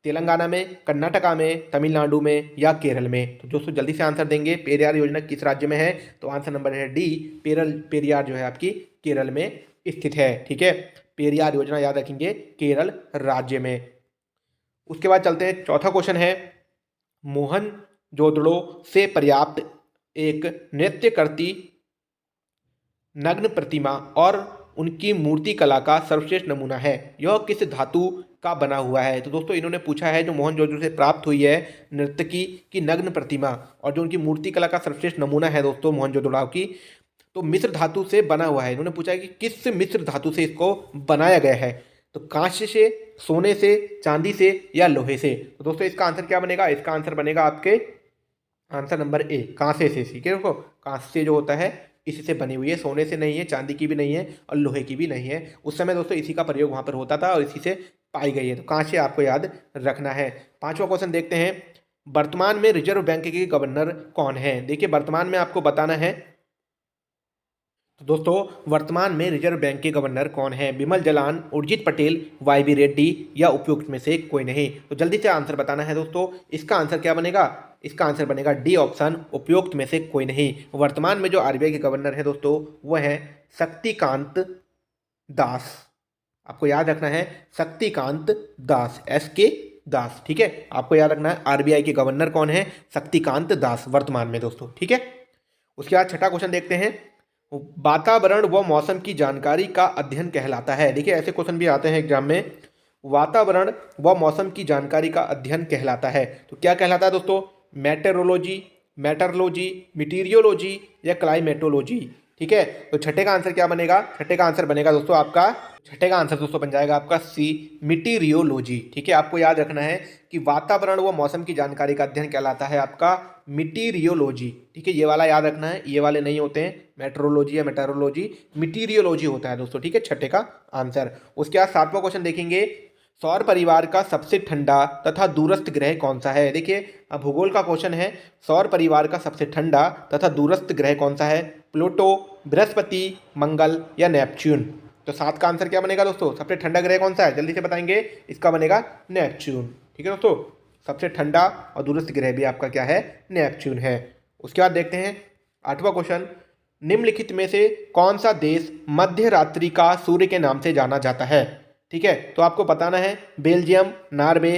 तेलंगाना में, कर्नाटका में, तमिलनाडु में या केरल में? तो दोस्तों जल्दी से आंसर देंगे, पेरियार योजना किस राज्य में है? तो आंसर नंबर है डी, पेरियार जो है आपकी केरल में स्थित है। ठीक है, पेरियार योजना याद रखेंगे केरल राज्य में। उसके बाद चलते हैं, चौथा क्वेश्चन है, मोहनजोदड़ो से पर्याप्त एक नृत्य करती नग्न प्रतिमा और उनकी मूर्ति कला का सर्वश्रेष्ठ नमूना है, यह किस धातु का बना हुआ है? तो दोस्तों इन्होंने पूछा है जो मोहनजोदड़ो से प्राप्त हुई है नर्तकी की नग्न प्रतिमा और जो उनकी मूर्ति कला का सर्वश्रेष्ठ नमूना है दोस्तों मोहनजोदड़ो की, तो मिस्र धातु से बना हुआ है। इन्होंने पूछा है कि किस मिस्र धातु से इसको बनाया गया है? तो कांस्य से, सोने से, चांदी से या लोहे से? तो दोस्तों इसका आंसर क्या बनेगा? इसका आंसर बनेगा आपके आंसर नंबर ए, कांसे से। ठीक है दोस्तों, कांसे जो होता है इसी से बनी हुई है, सोने से नहीं है, चांदी की भी नहीं है और लोहे की भी नहीं है। उस समय दोस्तों इसी का प्रयोग वहाँ पर होता था और इसी से पाई गई है। तो कांसे आपको याद रखना है। पांचवा क्वेश्चन देखते हैं, वर्तमान में रिजर्व बैंक के गवर्नर कौन है? देखिए वर्तमान में आपको बताना है, तो दोस्तों वर्तमान में रिजर्व बैंक के गवर्नर कौन है? बिमल जलान, उर्जित पटेल, YB रेड्डी या उपयुक्त में से कोई नहीं? तो जल्दी से आंसर बताना है दोस्तों। इसका आंसर क्या बनेगा? इसका आंसर बनेगा डी ऑप्शन, उपयुक्त में से कोई नहीं। वर्तमान में जो RBI के गवर्नर है दोस्तों वह है शक्तिकांत दास। आपको याद रखना है शक्तिकांत दास, SK दास। ठीक है, आपको याद रखना है RBI के गवर्नर कौन है? शक्तिकांत दास वर्तमान में दोस्तों। ठीक है, उसके बाद छठा क्वेश्चन देखते हैं, वातावरण व मौसम की जानकारी का अध्ययन कहलाता है। देखिए ऐसे क्वेश्चन भी आते हैं एग्जाम में, वातावरण व मौसम की जानकारी का अध्ययन कहलाता है, तो क्या कहलाता है दोस्तों? मेटेरोलॉजी, मेटरलॉजी, मीटीरियोलॉजी या क्लाइमेटोलॉजी? ठीक है, तो छठे का आंसर क्या बनेगा? छठे का आंसर बनेगा दोस्तों आपका, छठे का आंसर दोस्तों बन जाएगा आपका सी, मीटीरियोलॉजी। ठीक है, आपको याद रखना है कि वातावरण व मौसम की जानकारी का अध्ययन कहलाता है आपका मीटीरियोलॉजी। ठीक है, ये वाला याद रखना है, ये वाले नहीं होते हैं मेट्रोलॉजी या मेटारोलॉजी, मीटीरियोलॉजी होता है दोस्तों। ठीक है, छठे का आंसर। उसके बाद सातवां क्वेश्चन देखेंगे, सौर परिवार का सबसे ठंडा तथा दूरस्थ ग्रह कौन सा है? देखिए भूगोल का क्वेश्चन है, सौर परिवार का सबसे ठंडा तथा दूरस्थ ग्रह कौन सा है? प्लूटो, बृहस्पति, मंगल या नेपच्यून? तो 7 का आंसर क्या बनेगा दोस्तों? सबसे ठंडा ग्रह कौन सा है? जल्दी से बताएंगे, इसका बनेगा नेपच्यून। ठीक है दोस्तों, सबसे ठंडा और दूरस्थ ग्रह भी आपका क्या है? नेपच्यून है। उसके बाद देखते हैं 8वां क्वेश्चन, निम्नलिखित में से कौन सा देश मध्य रात्रि का सूर्य के नाम से जाना जाता है? ठीक है, तो आपको बताना है बेल्जियम, नॉर्वे,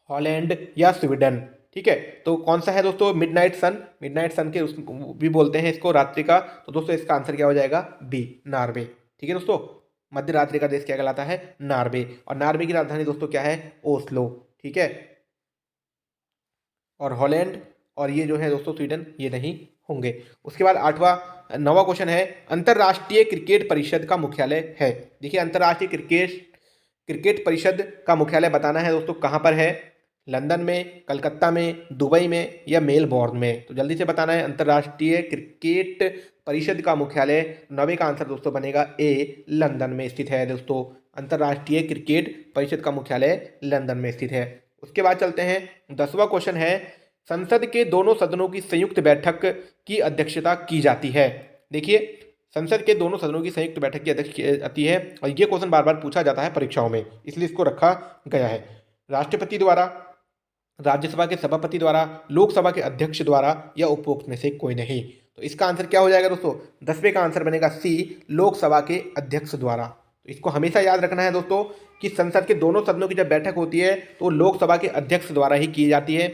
हॉलैंड या स्वीडन? ठीक है, तो कौन सा है दोस्तों? मिडनाइट सन, मिडनाइट सन के भी बोलते हैं इसको रात्रि का। तो दोस्तों इसका आंसर क्या हो जाएगा? B, Norway. ठीक है दोस्तों, मध्य रात्रि का देश क्या कहलाता है? नॉर्वे। और नॉर्वे की राजधानी दोस्तों क्या है? ओस्लो। ठीक है, और हॉलैंड और ये जो है दोस्तों स्वीडन, ये नहीं होंगे। उसके बाद 9वां क्वेश्चन है, अंतर्राष्ट्रीय क्रिकेट परिषद का मुख्यालय है। देखिए अंतर्राष्ट्रीय क्रिकेट परिषद का मुख्यालय बताना है दोस्तों, कहाँ पर है? लंदन में, कलकत्ता में, दुबई में या मेलबोर्न में? तो जल्दी से बताना है। अंतर्राष्ट्रीय क्रिकेट परिषद का मुख्यालय 9वें का आंसर दोस्तों बनेगा ए, लंदन में स्थित है दोस्तों। अंतर्राष्ट्रीय क्रिकेट परिषद का मुख्यालय लंदन में स्थित है। उसके बाद चलते हैं 10वां क्वेश्चन है, संसद के दोनों सदनों की संयुक्त बैठक की अध्यक्षता की जाती है। देखिए संसद के दोनों सदनों की संयुक्त बैठक की अध्यक्षता की जाती है और ये क्वेश्चन बार बार पूछा जाता है परीक्षाओं में, इसलिए इसको रखा गया है। राष्ट्रपति द्वारा, राज्यसभा के सभापति द्वारा, लोकसभा के अध्यक्ष द्वारा या उपरोक्त में से कोई नहीं। तो इसका आंसर क्या हो जाएगा दोस्तों? 10वें का आंसर बनेगा सी, लोकसभा के अध्यक्ष द्वारा। तो इसको हमेशा याद रखना है दोस्तों कि संसद के दोनों सदनों की जब बैठक होती है तो लोकसभा के अध्यक्ष द्वारा ही की जाती है।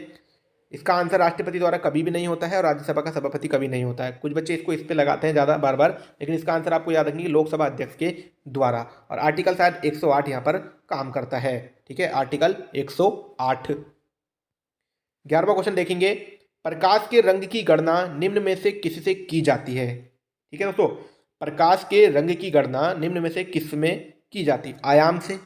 इसका आंसर राष्ट्रपति द्वारा कभी भी नहीं होता है और राज्यसभा का सभापति कभी नहीं होता है। कुछ बच्चे इसको इस पे लगाते हैं ज़्यादा बार बार, लेकिन इसका आंसर आपको याद रखनी है लोकसभा अध्यक्ष के द्वारा। और आर्टिकल शायद 108 यहाँ पर काम करता है। ठीक है, आर्टिकल 108। 11वां क्वेश्चन देखेंगे, प्रकाश के रंग की गणना निम्न में से किससे की जाती है? ठीक है दोस्तों, प्रकाश के रंग की गणना निम्न में से किस में की जाती है? आयाम से,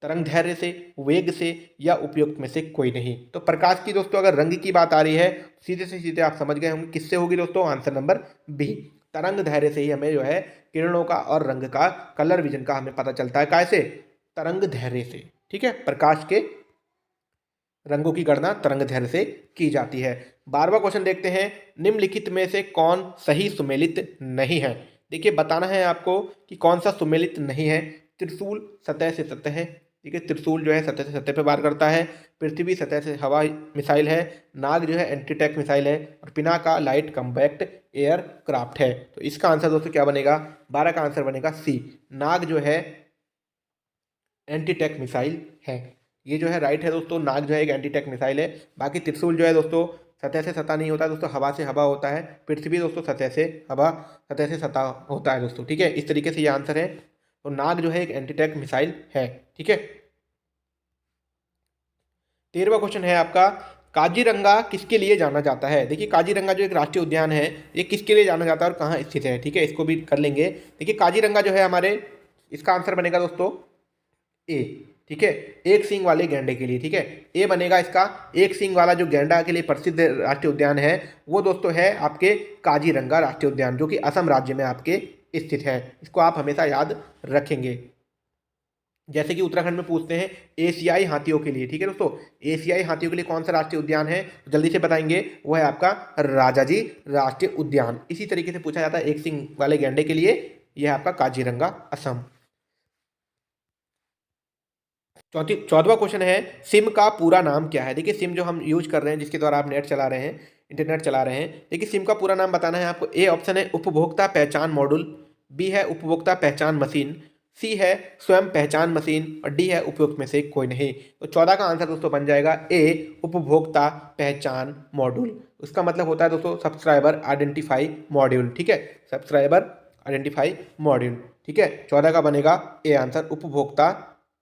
तरंग दैर्घ्य से, वेग से या उपयुक्त में से कोई नहीं। तो प्रकाश की दोस्तों अगर रंग की बात आ रही है, सीधे से सीधे आप समझ गए होंगे किससे होगी दोस्तों? आंसर नंबर बी, तरंग दैर्घ्य से ही हमें जो है किरणों का और रंग का, कलर विजन का हमें पता चलता है। कैसे? तरंग दैर्घ्य से। ठीक है, प्रकाश के रंगों की गणना तरंग दैर्घ्य से की जाती है। 12वां क्वेश्चन देखते हैं, निम्नलिखित में से कौन सही सुमेलित नहीं है? देखिए बताना है आपको कि कौन सा सुमेलित नहीं है। त्रिशूल सतह से सतह है। ठीक है, त्रिशूल जो है सतह से सतह पर वार करता है। पृथ्वी सतह से हवा मिसाइल है। नाग जो है एंटी टैंक मिसाइल है। और Pinaka light compact air craft है। तो इसका आंसर दोस्तों क्या बनेगा? 12 का आंसर बनेगा सी, नाग जो है एंटी टैंक मिसाइल है। ये जो है राइट है दोस्तों, नाग जो है एक एंटी टैंक मिसाइल है। बाकी त्रिशूल जो है दोस्तों सतह से सतह नहीं होता है दोस्तों, हवा से हवा होता है। पृथ्वी दोस्तों सतह से हवा, सतह से सतह होता है दोस्तों। ठीक है, इस तरीके से ये आंसर है। तो नाग जो है एक एंटी टैंक मिसाइल है। ठीक है, 13वां क्वेश्चन है आपका, काजीरंगा किसके लिए जाना जाता है? देखिए काजीरंगा जो एक राष्ट्रीय उद्यान है, ये किसके लिए जाना जाता है और कहाँ स्थित है? ठीक है, इसको भी कर लेंगे। देखिए काजीरंगा जो है हमारे, इसका आंसर बनेगा दोस्तों ए। ठीक है, एक सींग वाले गैंडे के लिए। ठीक है, ए बनेगा इसका। एक सींग वाला जो गैंडा के लिए प्रसिद्ध राष्ट्रीय उद्यान है वो दोस्तों है आपके काजीरंगा राष्ट्रीय उद्यान, जो कि असम राज्य में आपके स्थित है। इसको आप हमेशा याद रखेंगे। जैसे कि उत्तराखंड में पूछते हैं एशियाई हाथियों के लिए। ठीक है दोस्तों, एशियाई हाथियों के लिए कौन सा राष्ट्रीय उद्यान है? जल्दी से बताएंगे, वो है आपका राजाजी राष्ट्रीय उद्यान। इसी तरीके से पूछा जाता है एक सींग वाले गैंडे के लिए, यह है आपका काजीरंगा असम। 14वां क्वेश्चन है, सिम का पूरा नाम क्या है? देखिए सिम जो हम यूज कर रहे हैं, जिसके द्वारा आप नेट चला रहे हैं, इंटरनेट चला रहे हैं, देखिए सिम का पूरा नाम बताना है आपको। ए ऑप्शन है उपभोक्ता पहचान मॉड्यूल, बी है उपभोक्ता पहचान मशीन, सी है स्वयं पहचान मशीन और डी है उपयुक्त में से कोई नहीं। तो 14 का आंसर दोस्तों बन जाएगा ए, उपभोक्ता पहचान मॉड्यूल। उसका मतलब होता है दोस्तों सब्सक्राइबर आइडेंटिफाई मॉड्यूल। ठीक है, सब्सक्राइबर आइडेंटिफाई मॉड्यूल। ठीक है, 14 का बनेगा ए आंसर, उपभोक्ता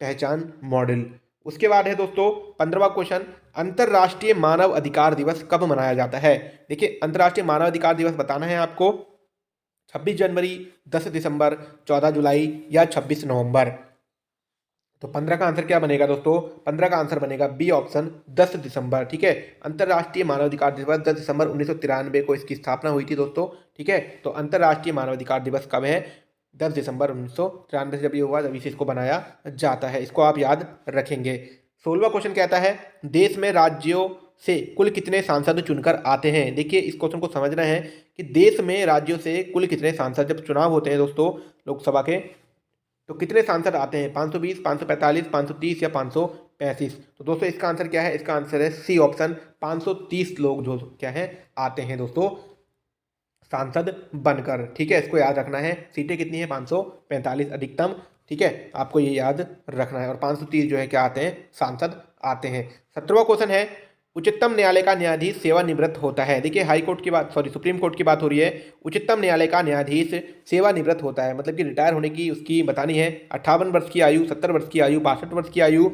पहचान मॉडल। उसके बाद है दोस्तों 15वां क्वेश्चन, अंतर्राष्ट्रीय मानव अधिकार दिवस कब मनाया जाता है? देखिए अंतर्राष्ट्रीय मानव अधिकार दिवस बताना है आपको 26 जनवरी, 10 दिसंबर, 14 जुलाई या 26 नवंबर। तो 15 का आंसर क्या बनेगा दोस्तों? 15 का आंसर बनेगा बी ऑप्शन, 10 दिसंबर। ठीक है, अंतर्राष्ट्रीय मानवाधिकार दिवस 10 दिसंबर 1993 को इसकी स्थापना हुई थी दोस्तों। ठीक है, तो अंतर्राष्ट्रीय मानवाधिकार दिवस कब है? 10 दिसंबर 1993 से जब ये हुआ तभी से इसको बनाया जाता है। इसको आप याद रखेंगे। 16वां क्वेश्चन कहता है, देश में राज्यों से कुल कितने सांसद चुनकर आते हैं? देखिए इस क्वेश्चन को समझना है कि देश में राज्यों से कुल कितने सांसद, जब चुनाव होते हैं दोस्तों लोकसभा के, तो कितने सांसद आते हैं? 520, 545, 530 या 535? तो दोस्तों इसका आंसर क्या है? इसका आंसर है सी ऑप्शन, 530 लोग जो क्या है आते हैं दोस्तों सांसद बनकर। ठीक है, इसको याद रखना है। सीटें कितनी है? 545 अधिकतम। ठीक है, आपको ये याद रखना है। और 530 जो है क्या आते हैं? सांसद आते हैं। 17वां क्वेश्चन है, उच्चतम न्यायालय का न्यायाधीश सेवानिवृत्त होता है। देखिए हाई कोर्ट की बात, सुप्रीम कोर्ट की बात हो रही है। उच्चतम न्यायालय का न्यायाधीश सेवानिवृत्त होता है, मतलब कि रिटायर होने की उसकी बतानी है। 58 वर्ष की आयु, 70 वर्ष की आयु, 62 वर्ष की आयु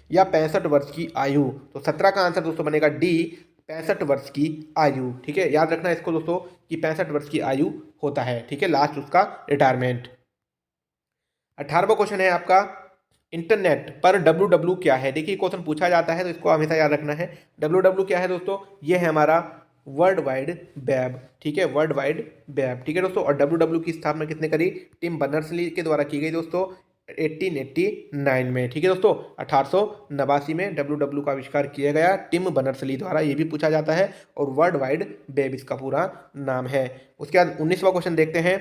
या 65 वर्ष की आयु। तो 17 का आंसर दोस्तों बनेगा डी, 65 वर्ष की आयु। ठीक है, याद रखना इसको दोस्तों कि 65 वर्ष की आयु होता है, ठीक है, लास्ट उसका रिटायरमेंट। 18वां क्वेश्चन है आपका, इंटरनेट पर www क्या है। देखिए क्वेश्चन पूछा जाता है तो इसको हमेशा याद रखना है। www क्या है दोस्तों, ये है हमारा वर्ल्ड वाइड वेब, ठीक है, वर्ल्ड वाइड वेब, ठीक है दोस्तों। और www की स्थापना किसने करी, टिम बर्नर्स-ली के द्वारा की गई दोस्तों 1889 में, ठीक है दोस्तों। 1889 में www का आविष्कार किया गया टिम बर्नर्स-ली द्वारा, ये भी पूछा जाता है। और वर्ल्ड वाइड वेब इसका पूरा नाम है। उसके बाद 19वां क्वेश्चन देखते हैं,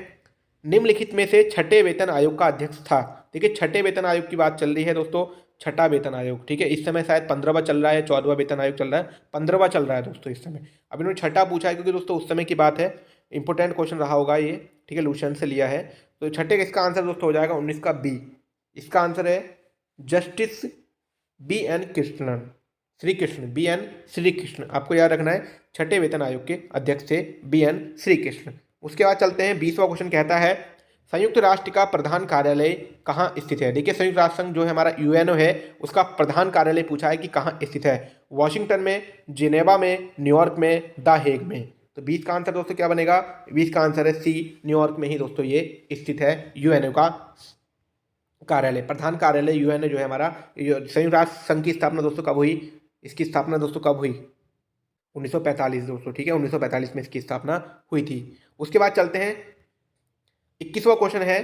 निम्नलिखित में से छठे वेतन आयोग का अध्यक्ष था। देखिए छठे वेतन आयोग की बात चल रही है दोस्तों, छठा वेतन आयोग, ठीक है। इस समय शायद 15वां चल रहा है, 14वां वेतन आयोग चल रहा है, 15वां चल रहा है दोस्तों इस समय। अब इन्होंने छठा पूछा है क्योंकि दोस्तों उस समय की बात है, इंपॉर्टेंट क्वेश्चन रहा होगा ये, ठीक है, लूसेंट से लिया है। तो छठे का इसका आंसर दोस्तों हो जाएगा 19 का बी। इसका आंसर है justice BN Krishnan, Shri Krishna, BN Shri Krishna, आपको याद रखना है। छठे वेतन आयोग के अध्यक्ष थे BN श्री कृष्ण। उसके बाद चलते हैं 20वां क्वेश्चन कहता है, संयुक्त राष्ट्र का प्रधान कार्यालय कहाँ स्थित है। देखिए संयुक्त राष्ट्र संघ जो है हमारा UNO है, उसका प्रधान कार्यालय पूछा है कि कहाँ स्थित है। वॉशिंगटन में, जिनेवा में, न्यूयॉर्क में, द हेग में। तो 20 का आंसर दोस्तों क्या बनेगा, 20 का आंसर है सी, न्यूयॉर्क में ही दोस्तों ये स्थित है UNO का कार्यालय, प्रधान कार्यालय UNO जो है हमारा। संयुक्त राष्ट्र संघ की स्थापना दोस्तों कब हुई, इसकी स्थापना दोस्तों कब हुई, 1945 दोस्तों, ठीक है, 1945 में इसकी स्थापना हुई थी। उसके बाद चलते हैं 21वां क्वेश्चन है,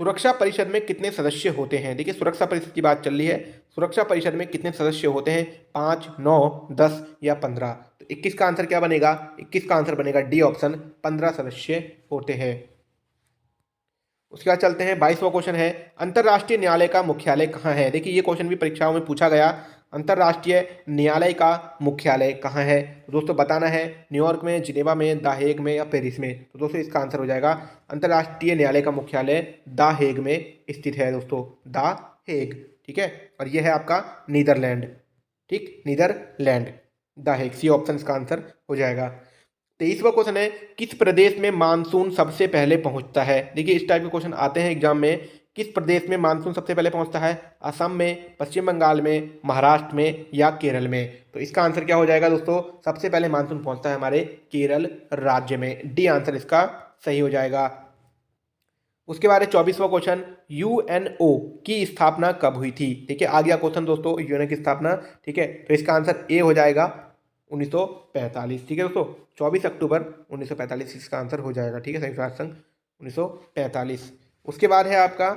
सुरक्षा परिषद में कितने सदस्य होते हैं। देखिए सुरक्षा परिषद की बात चल रही है, सुरक्षा परिषद में कितने सदस्य होते हैं, 5, 9, 10 या 15। तो 21 का आंसर क्या बनेगा, 21 का आंसर बनेगा डी ऑप्शन, 15 सदस्य होते हैं। उसके बाद चलते हैं 22वां क्वेश्चन है, अंतर्राष्ट्रीय न्यायालय का मुख्यालय कहाँ है। देखिए ये क्वेश्चन भी परीक्षाओं में पूछा गया, अंतर्राष्ट्रीय न्यायालय का मुख्यालय कहाँ है। तो दोस्तों बताना है, न्यूयॉर्क में, जिनेवा में, द हेग में या पेरिस में। तो दोस्तों इसका आंसर हो जाएगा अंतर्राष्ट्रीय न्यायालय का मुख्यालय द हेग में स्थित है दोस्तों, द हेग, ठीक है। और यह है आपका नीदरलैंड, ठीक, Netherland, the Hague, C option इसका आंसर हो जाएगा। 23वां क्वेश्चन है, किस प्रदेश में मानसून सबसे पहले पहुंचता है। देखिए इस टाइप के क्वेश्चन आते हैं एग्जाम में, किस प्रदेश में मानसून सबसे पहले पहुंचता है, असम में, पश्चिम बंगाल में, महाराष्ट्र में या केरल में। तो इसका आंसर क्या हो जाएगा दोस्तों, सबसे पहले मानसून पहुंचता है हमारे केरल राज्य में, डी आंसर इसका सही हो जाएगा। उसके बाद 24वां क्वेश्चन, UNO की स्थापना कब हुई थी। देखिए आ गया क्वेश्चन दोस्तों, UNO की स्थापना, ठीक है। तो इसका आंसर ए हो जाएगा 1945, ठीक है दोस्तों, 24 अक्टूबर 1945 इसका आंसर हो जाएगा, ठीक है, संयुक्त राष्ट्र संघ 1945। उसके बाद है आपका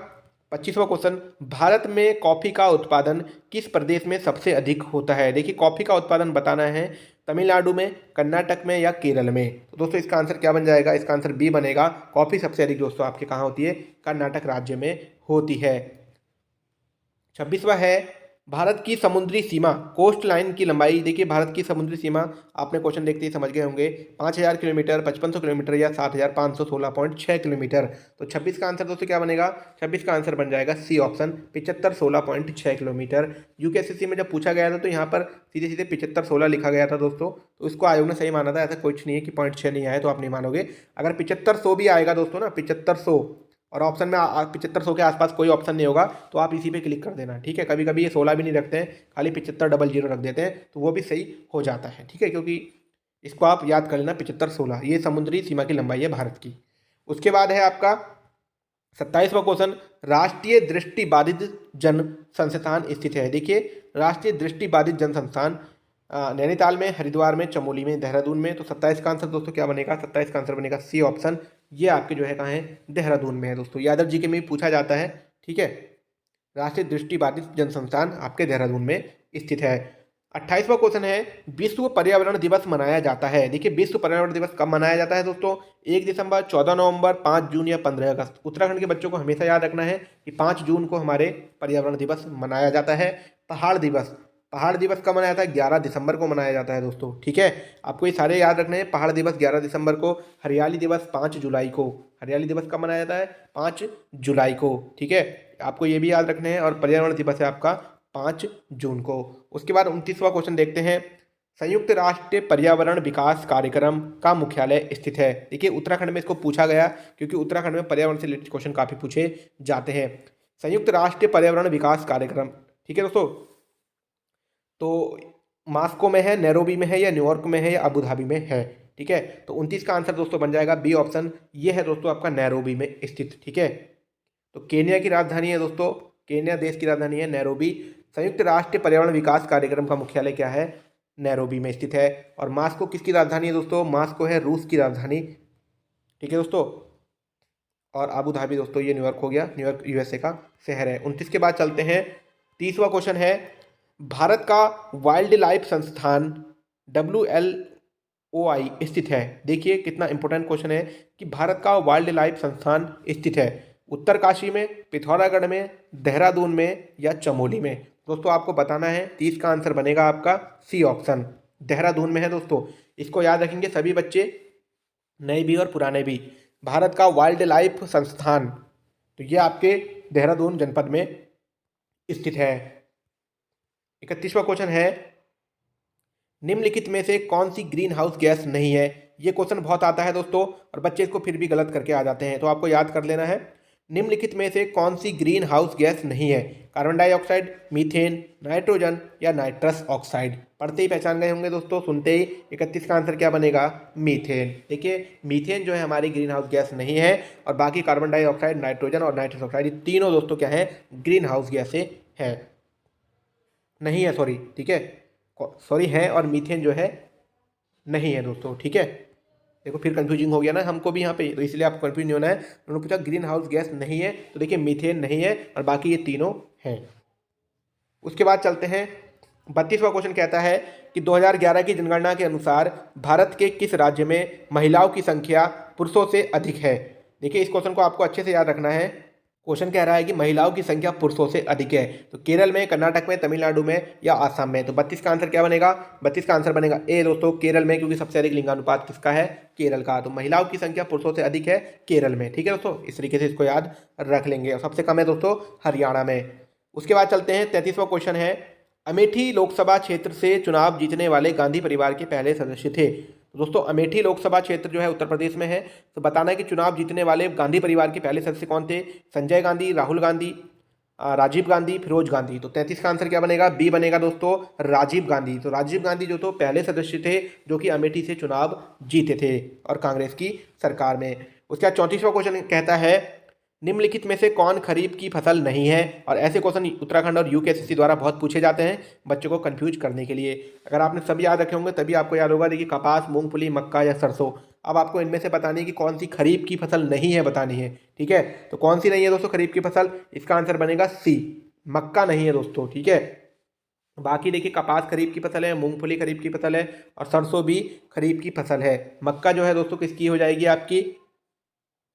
25वां क्वेश्चन, भारत में कॉफ़ी का उत्पादन किस प्रदेश में सबसे अधिक होता है। देखिए कॉफ़ी का उत्पादन बताना है, तमिलनाडु में, कर्नाटक में या केरल में। तो दोस्तों इसका आंसर क्या बन जाएगा, इसका आंसर बी बनेगा, कॉफ़ी सबसे अधिक दोस्तों आपके कहाँ होती है, कर्नाटक राज्य में होती है। 26वां है, भारत की समुद्री सीमा, कोस्ट लाइन की लंबाई। देखिए भारत की समुद्री सीमा आपने क्वेश्चन देखते ही समझ गए होंगे, 5000 किलोमीटर, 5500 किलोमीटर या 7516.6 किलोमीटर। तो 26 का आंसर दोस्तों क्या बनेगा, 26 का आंसर बन जाएगा सी ऑप्शन, 7516.6 किलोमीटर। यूकेएसएससी में जब पूछा गया था तो यहाँ पर सीधे सीधे 7516 लिखा गया था दोस्तों, तो इसको आयोग ने सही माना था। ऐसा कुछ नहीं है कि 0.6 नहीं आया तो आप नहीं मानोगे। अगर 7500 भी आएगा दोस्तों ना, 7500, और ऑप्शन में 7500 के आसपास कोई ऑप्शन नहीं होगा तो आप इसी पे क्लिक कर देना, ठीक है। कभी कभी ये 16 भी नहीं रखते हैं, खाली 7500 रख देते हैं, तो वो भी सही हो जाता है, ठीक है, क्योंकि इसको आप याद कर लेना, 7516 ये समुद्री सीमा की लंबाई है भारत की। उसके बाद है आपका 27वां क्वेश्चन, राष्ट्रीय दृष्टिबाधित जन संस्थान स्थित है। देखिए राष्ट्रीय दृष्टिबाधित जन संस्थान नैनीताल में, हरिद्वार में, चमोली में, देहरादून में। तो 27 का आंसर दोस्तों क्या बनेगा, 27 का आंसर बनेगा सी ऑप्शन, ये आपके जो है कहाँ है, देहरादून में है दोस्तों। यादव जी के में भी पूछा जाता है, ठीक है, राष्ट्रीय दृष्टिबाधित जन संस्थान आपके देहरादून में स्थित है। 28वां क्वेश्चन है, विश्व पर्यावरण दिवस मनाया जाता है। देखिए विश्व पर्यावरण दिवस कब मनाया जाता है दोस्तों, 1 दिसंबर, 14 नवंबर, 5 जून या 15 अगस्त। उत्तराखंड के बच्चों को हमेशा याद रखना है कि 5 जून को हमारे पर्यावरण दिवस मनाया जाता है। पहाड़ दिवस, पहाड़ दिवस कब मनाया जाता है, 11 दिसंबर को मनाया जाता है दोस्तों, ठीक है। आपको ये सारे याद रखने हैं, पहाड़ दिवस 11 दिसंबर को, हरियाली दिवस 5 जुलाई को। हरियाली दिवस कब मनाया जाता है, 5 जुलाई को, ठीक है, आपको ये भी याद रखने हैं। और पर्यावरण दिवस है आपका 5 जून को। उसके बाद 29वां क्वेश्चन देखते हैं, संयुक्त राष्ट्र पर्यावरण विकास कार्यक्रम का मुख्यालय स्थित है। देखिए उत्तराखंड में इसको पूछा गया क्योंकि उत्तराखंड में पर्यावरण से रिलेटेड क्वेश्चन काफ़ी पूछे जाते हैं। संयुक्त राष्ट्र पर्यावरण विकास कार्यक्रम, ठीक है दोस्तों, तो मास्को में है, नैरोबी में है या न्यूयॉर्क में है या अबू धाबी में है। ठीक है। तो 29 का आंसर दोस्तों बन जाएगा बी ऑप्शन, ये है दोस्तों आपका नैरोबी में स्थित, ठीक है। तो केन्या की राजधानी है दोस्तों, केन्या देश की राजधानी है नैरोबी। संयुक्त राष्ट्र पर्यावरण विकास कार्यक्रम का मुख्यालय क्या है, नैरोबी में स्थित है। और मास्को किसकी राजधानी है दोस्तों, मास्को है रूस की राजधानी, ठीक है दोस्तों। और आबू धाबी दोस्तों ये न्यूयॉर्क हो गया, न्यूयॉर्क यूएसए का शहर है। 29 के बाद चलते हैं, 30वां क्वेश्चन है, भारत का वाइल्ड लाइफ संस्थान WLOI स्थित है। देखिए कितना इंपॉर्टेंट क्वेश्चन है कि भारत का वाइल्ड लाइफ संस्थान स्थित है उत्तरकाशी में, पिथौरागढ़ में, देहरादून में या चमोली में। दोस्तों आपको बताना है, 30 का आंसर बनेगा आपका सी ऑप्शन, देहरादून में है दोस्तों। इसको याद रखेंगे सभी बच्चे, नए भी और पुराने भी। भारत का वाइल्ड लाइफ संस्थान, तो ये आपके देहरादून जनपद में स्थित है। 31वां क्वेश्चन है, निम्नलिखित में से कौन सी ग्रीन हाउस गैस नहीं है। ये क्वेश्चन बहुत आता है दोस्तों और बच्चे इसको फिर भी गलत करके आ जाते हैं, तो आपको याद कर लेना है, निम्नलिखित में से कौन सी ग्रीन हाउस गैस नहीं है। कार्बन डाइऑक्साइड, मीथेन, नाइट्रोजन या नाइट्रस ऑक्साइड। पढ़ते ही पहचान गए होंगे दोस्तों, सुनते ही। 31 का आंसर क्या बनेगा, मीथेन। देखिए मीथेन जो है हमारी ग्रीन हाउस गैस नहीं है, और बाकी कार्बन डाइऑक्साइड, नाइट्रोजन और नाइट्रस ऑक्साइड, ये तीनों दोस्तों क्या है, ग्रीन हाउस गैसें हैं, नहीं है, सॉरी, ठीक है, सॉरी है, और मीथेन जो है नहीं है दोस्तों, ठीक है। देखो फिर कंफ्यूजिंग हो गया ना हमको भी यहाँ पे, तो इसलिए आपको कंफ्यूज नहीं होना है। उन्होंने पूछा ग्रीन हाउस गैस नहीं है, तो देखिए मीथेन नहीं है और बाकी ये तीनों हैं। उसके बाद चलते हैं, 32वां क्वेश्चन कहता है कि 2011 की जनगणना के अनुसार भारत के किस राज्य में महिलाओं की संख्या पुरुषों से अधिक है। देखिए इस क्वेश्चन को आपको अच्छे से याद रखना है। क्वेश्चन कह रहा है कि महिलाओं की संख्या पुरुषों से अधिक है, तो केरल में, कर्नाटक में, तमिलनाडु में या आसाम में। तो 32 का आंसर क्या बनेगा, 32 का आंसर बनेगा ए दोस्तों, केरल में, क्योंकि सबसे अधिक लिंगानुपात किसका है, केरल का। तो महिलाओं की संख्या पुरुषों से अधिक है केरल में, ठीक है दोस्तों। इस तरीके से इसको याद रख लेंगे। और सबसे कम है दोस्तों हरियाणा में। उसके बाद चलते हैं, 33वां क्वेश्चन है, अमेठी लोकसभा क्षेत्र से चुनाव जीतने वाले गांधी परिवार के पहले सदस्य थे। तो दोस्तों अमेठी लोकसभा क्षेत्र जो है उत्तर प्रदेश में है। तो बताना है कि चुनाव जीतने वाले गांधी परिवार के पहले सदस्य कौन थे, संजय गांधी, राहुल गांधी, राजीव गांधी, फिरोज गांधी। तो 33 का आंसर क्या बनेगा, बी बनेगा दोस्तों, राजीव गांधी। तो राजीव गांधी जो तो पहले सदस्य थे जो कि अमेठी से चुनाव जीते थे और कांग्रेस की सरकार में। उसके बाद 34वां क्वेश्चन कहता है, निम्नलिखित में से कौन खरीफ की फसल नहीं है। और ऐसे क्वेश्चन उत्तराखंड और यूकेएसएससी द्वारा बहुत पूछे जाते हैं बच्चों को कंफ्यूज करने के लिए। अगर आपने सभी याद रखे होंगे तभी आपको याद होगा। देखिए कपास, मूंगफली, मक्का या सरसों। अब आपको इनमें से बतानी है कि कौन सी खरीफ की फसल नहीं है, बतानी है, ठीक है। तो कौन सी नहीं है दोस्तों खरीफ की फसल, इसका आंसर बनेगा सी, मक्का नहीं है दोस्तों, ठीक है। बाकी देखिए कपास खरीफ की फसल है, मूंगफली खरीफ की फसल है और सरसों भी खरीफ की फसल है। मक्का जो है दोस्तों किसकी हो जाएगी आपकी,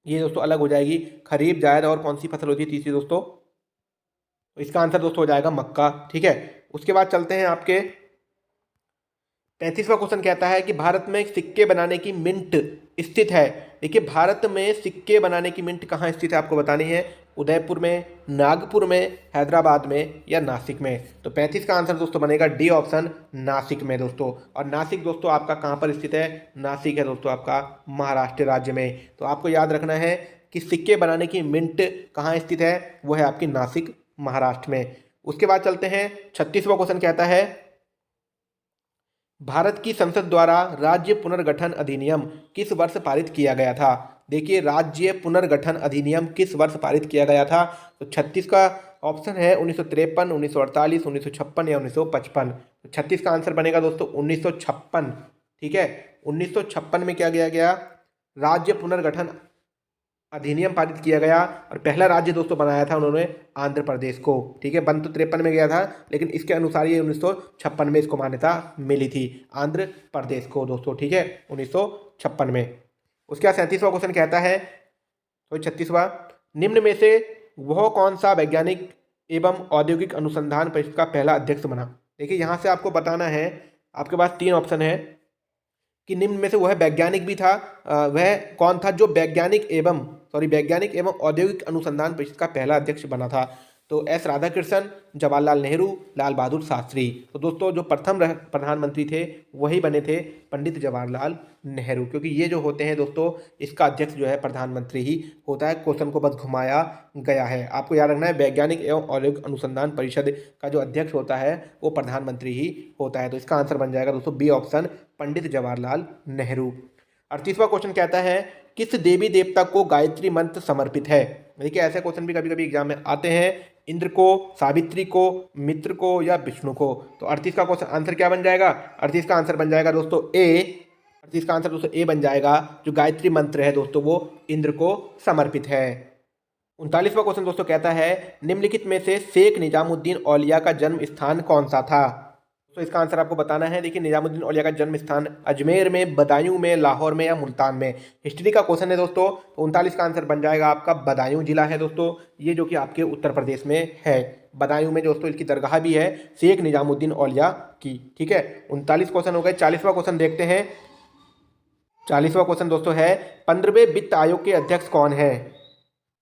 ये दोस्तों अलग हो जाएगी। खरीफ, जायद और कौन सी फसल होती है तीसरी दोस्तों, तो इसका आंसर दोस्तों हो जाएगा मक्का, ठीक है। उसके बाद चलते हैं आपके 35वां क्वेश्चन कहता है कि भारत में सिक्के बनाने की मिंट स्थित है। देखिए भारत में सिक्के बनाने की मिंट कहाँ स्थित है आपको बतानी है, उदयपुर में, नागपुर में, हैदराबाद में या नासिक में। तो 35 का आंसर दोस्तों बनेगा डी ऑप्शन, नासिक में दोस्तों। और नासिक दोस्तों आपका कहाँ पर स्थित है, नासिक है दोस्तों आपका महाराष्ट्र राज्य में। तो आपको याद रखना है कि सिक्के बनाने की मिंट कहाँ स्थित है, वो है आपकी नासिक महाराष्ट्र में। उसके बाद चलते हैं 36वां क्वेश्चन कहता है, भारत की संसद द्वारा राज्य पुनर्गठन अधिनियम किस वर्ष पारित किया गया था। देखिए राज्य पुनर्गठन अधिनियम किस वर्ष पारित किया गया था। तो 36 का ऑप्शन है 1953, 1948, 1956 या 1955। तो 36 का आंसर बनेगा दोस्तों 1956, ठीक है। 1956 में क्या किया गया, राज्य पुनर्गठन अधिनियम पारित किया गया। और पहला राज्य दोस्तों बनाया था उन्होंने आंध्र प्रदेश को, ठीक है। बन तो 53 में गया था लेकिन इसके अनुसार ये 1956 में इसको मान्यता मिली थी, आंध्र प्रदेश को दोस्तों, ठीक है, 1956 में। उसके बाद 37वां क्वेश्चन कहता है, तो 36वां, निम्न में से वह कौन सा वैज्ञानिक एवं औद्योगिक अनुसंधान परिषद का पहला अध्यक्ष बना। देखिए यहाँ से आपको बताना है, आपके पास 3 ऑप्शन है कि निम्न में से वह वैज्ञानिक भी था, वह कौन था जो वैज्ञानिक एवं औद्योगिक अनुसंधान परिषद का पहला अध्यक्ष बना था। तो एस राधाकृष्णन, जवाहरलाल नेहरू, लाल बहादुर शास्त्री। तो दोस्तों जो प्रथम प्रधानमंत्री थे वही बने थे पंडित जवाहरलाल नेहरू, क्योंकि ये जो होते हैं दोस्तों इसका अध्यक्ष जो है प्रधानमंत्री ही होता है। क्वेश्चन को बस घुमाया गया है। आपको याद रखना है वैज्ञानिक एवं औद्योगिक अनुसंधान परिषद का जो अध्यक्ष होता है वो प्रधानमंत्री ही होता है। तो इसका आंसर बन जाएगा दोस्तों B option, Pandit Jawaharlal Nehru. 38वां question कहता है किस देवी देवता को गायत्री मंत्र समर्पित है। देखिए ऐसे क्वेश्चन भी कभी कभी एग्जाम में आते हैं। इंद्र को, सावित्री को, मित्र को या विष्णु को। तो 38 का क्वेश्चन आंसर क्या बन जाएगा? 38 का आंसर बन जाएगा दोस्तों ए। 38 का आंसर दोस्तों ए बन जाएगा। जो गायत्री मंत्र है दोस्तों वो इंद्र को समर्पित है। 39वां क्वेश्चन दोस्तों कहता है निम्नलिखित में से शेख निजामुद्दीन औलिया का जन्म स्थान कौन सा था। तो इसका आंसर आपको बताना है। देखिए निजामुद्दीन औलिया का जन्म स्थान अजमेर में, बदायूं में, लाहौर में या मुल्तान में। हिस्ट्री का क्वेश्चन है दोस्तों। तो 39 का आंसर बन जाएगा आपका बदायूं जिला है दोस्तों, ये जो कि आपके उत्तर प्रदेश में है। बदायूं में दोस्तों इसकी दरगाह भी है शेख निजामुद्दीन औलिया की। ठीक है, 39 क्वेश्चन हो गए। 40वां क्वेश्चन देखते हैं। 40वां क्वेश्चन दोस्तों है 15वें वित्त आयोग के अध्यक्ष कौन है।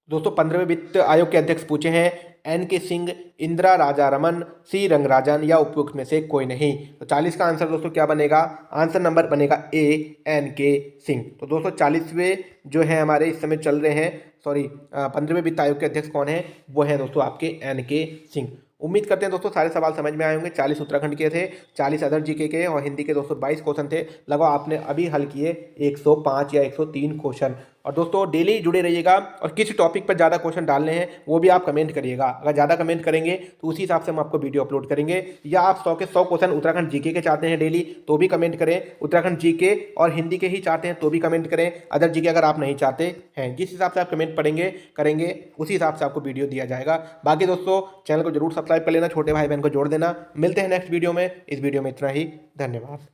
दोस्तों 15वें वित्त आयोग के अध्यक्ष पूछे हैं एन.के. सिंह, इंदिरा राजा रमन, सी रंगराजन या उपयुक्त में से कोई नहीं। तो 40 का आंसर दोस्तों क्या बनेगा? आंसर नंबर बनेगा ए, एन.के. सिंह। तो दोस्तों 40वें जो है हमारे इस समय चल रहे हैं, 15वें वित्त आयोग के अध्यक्ष कौन है? वो है दोस्तों आपके एन.के. सिंह। उम्मीद करते हैं दोस्तों सारे सवाल समझ में आए होंगे। 40 उत्तराखंड के थे, 40 अदर जीके के और हिंदी के दोस्तों 22 क्वेश्चन थे। लगभग आपने अभी हल किए 105 या 103 क्वेश्चन। और दोस्तों डेली जुड़े रहिएगा और किस टॉपिक पर ज़्यादा क्वेश्चन डालने हैं वो भी आप कमेंट करिएगा। अगर ज़्यादा कमेंट करेंगे तो उसी हिसाब से हम आपको वीडियो अपलोड करेंगे। या आप 100 के 100 क्वेश्चन उत्तराखंड जीके के चाहते हैं डेली तो भी कमेंट करें। उत्तराखंड जीके और हिंदी के ही चाहते हैं तो भी कमेंट करें। अदर जीके अगर आप नहीं चाहते हैं, जिस हिसाब से आप कमेंट पढ़ेंगे करेंगे उसी हिसाब से आपको वीडियो दिया जाएगा। बाकी दोस्तों चैनल को जरूर सब्सक्राइब कर लेना, छोटे भाई बहन को जोड़ देना। मिलते हैं नेक्स्ट वीडियो में। इस वीडियो में इतना ही, धन्यवाद।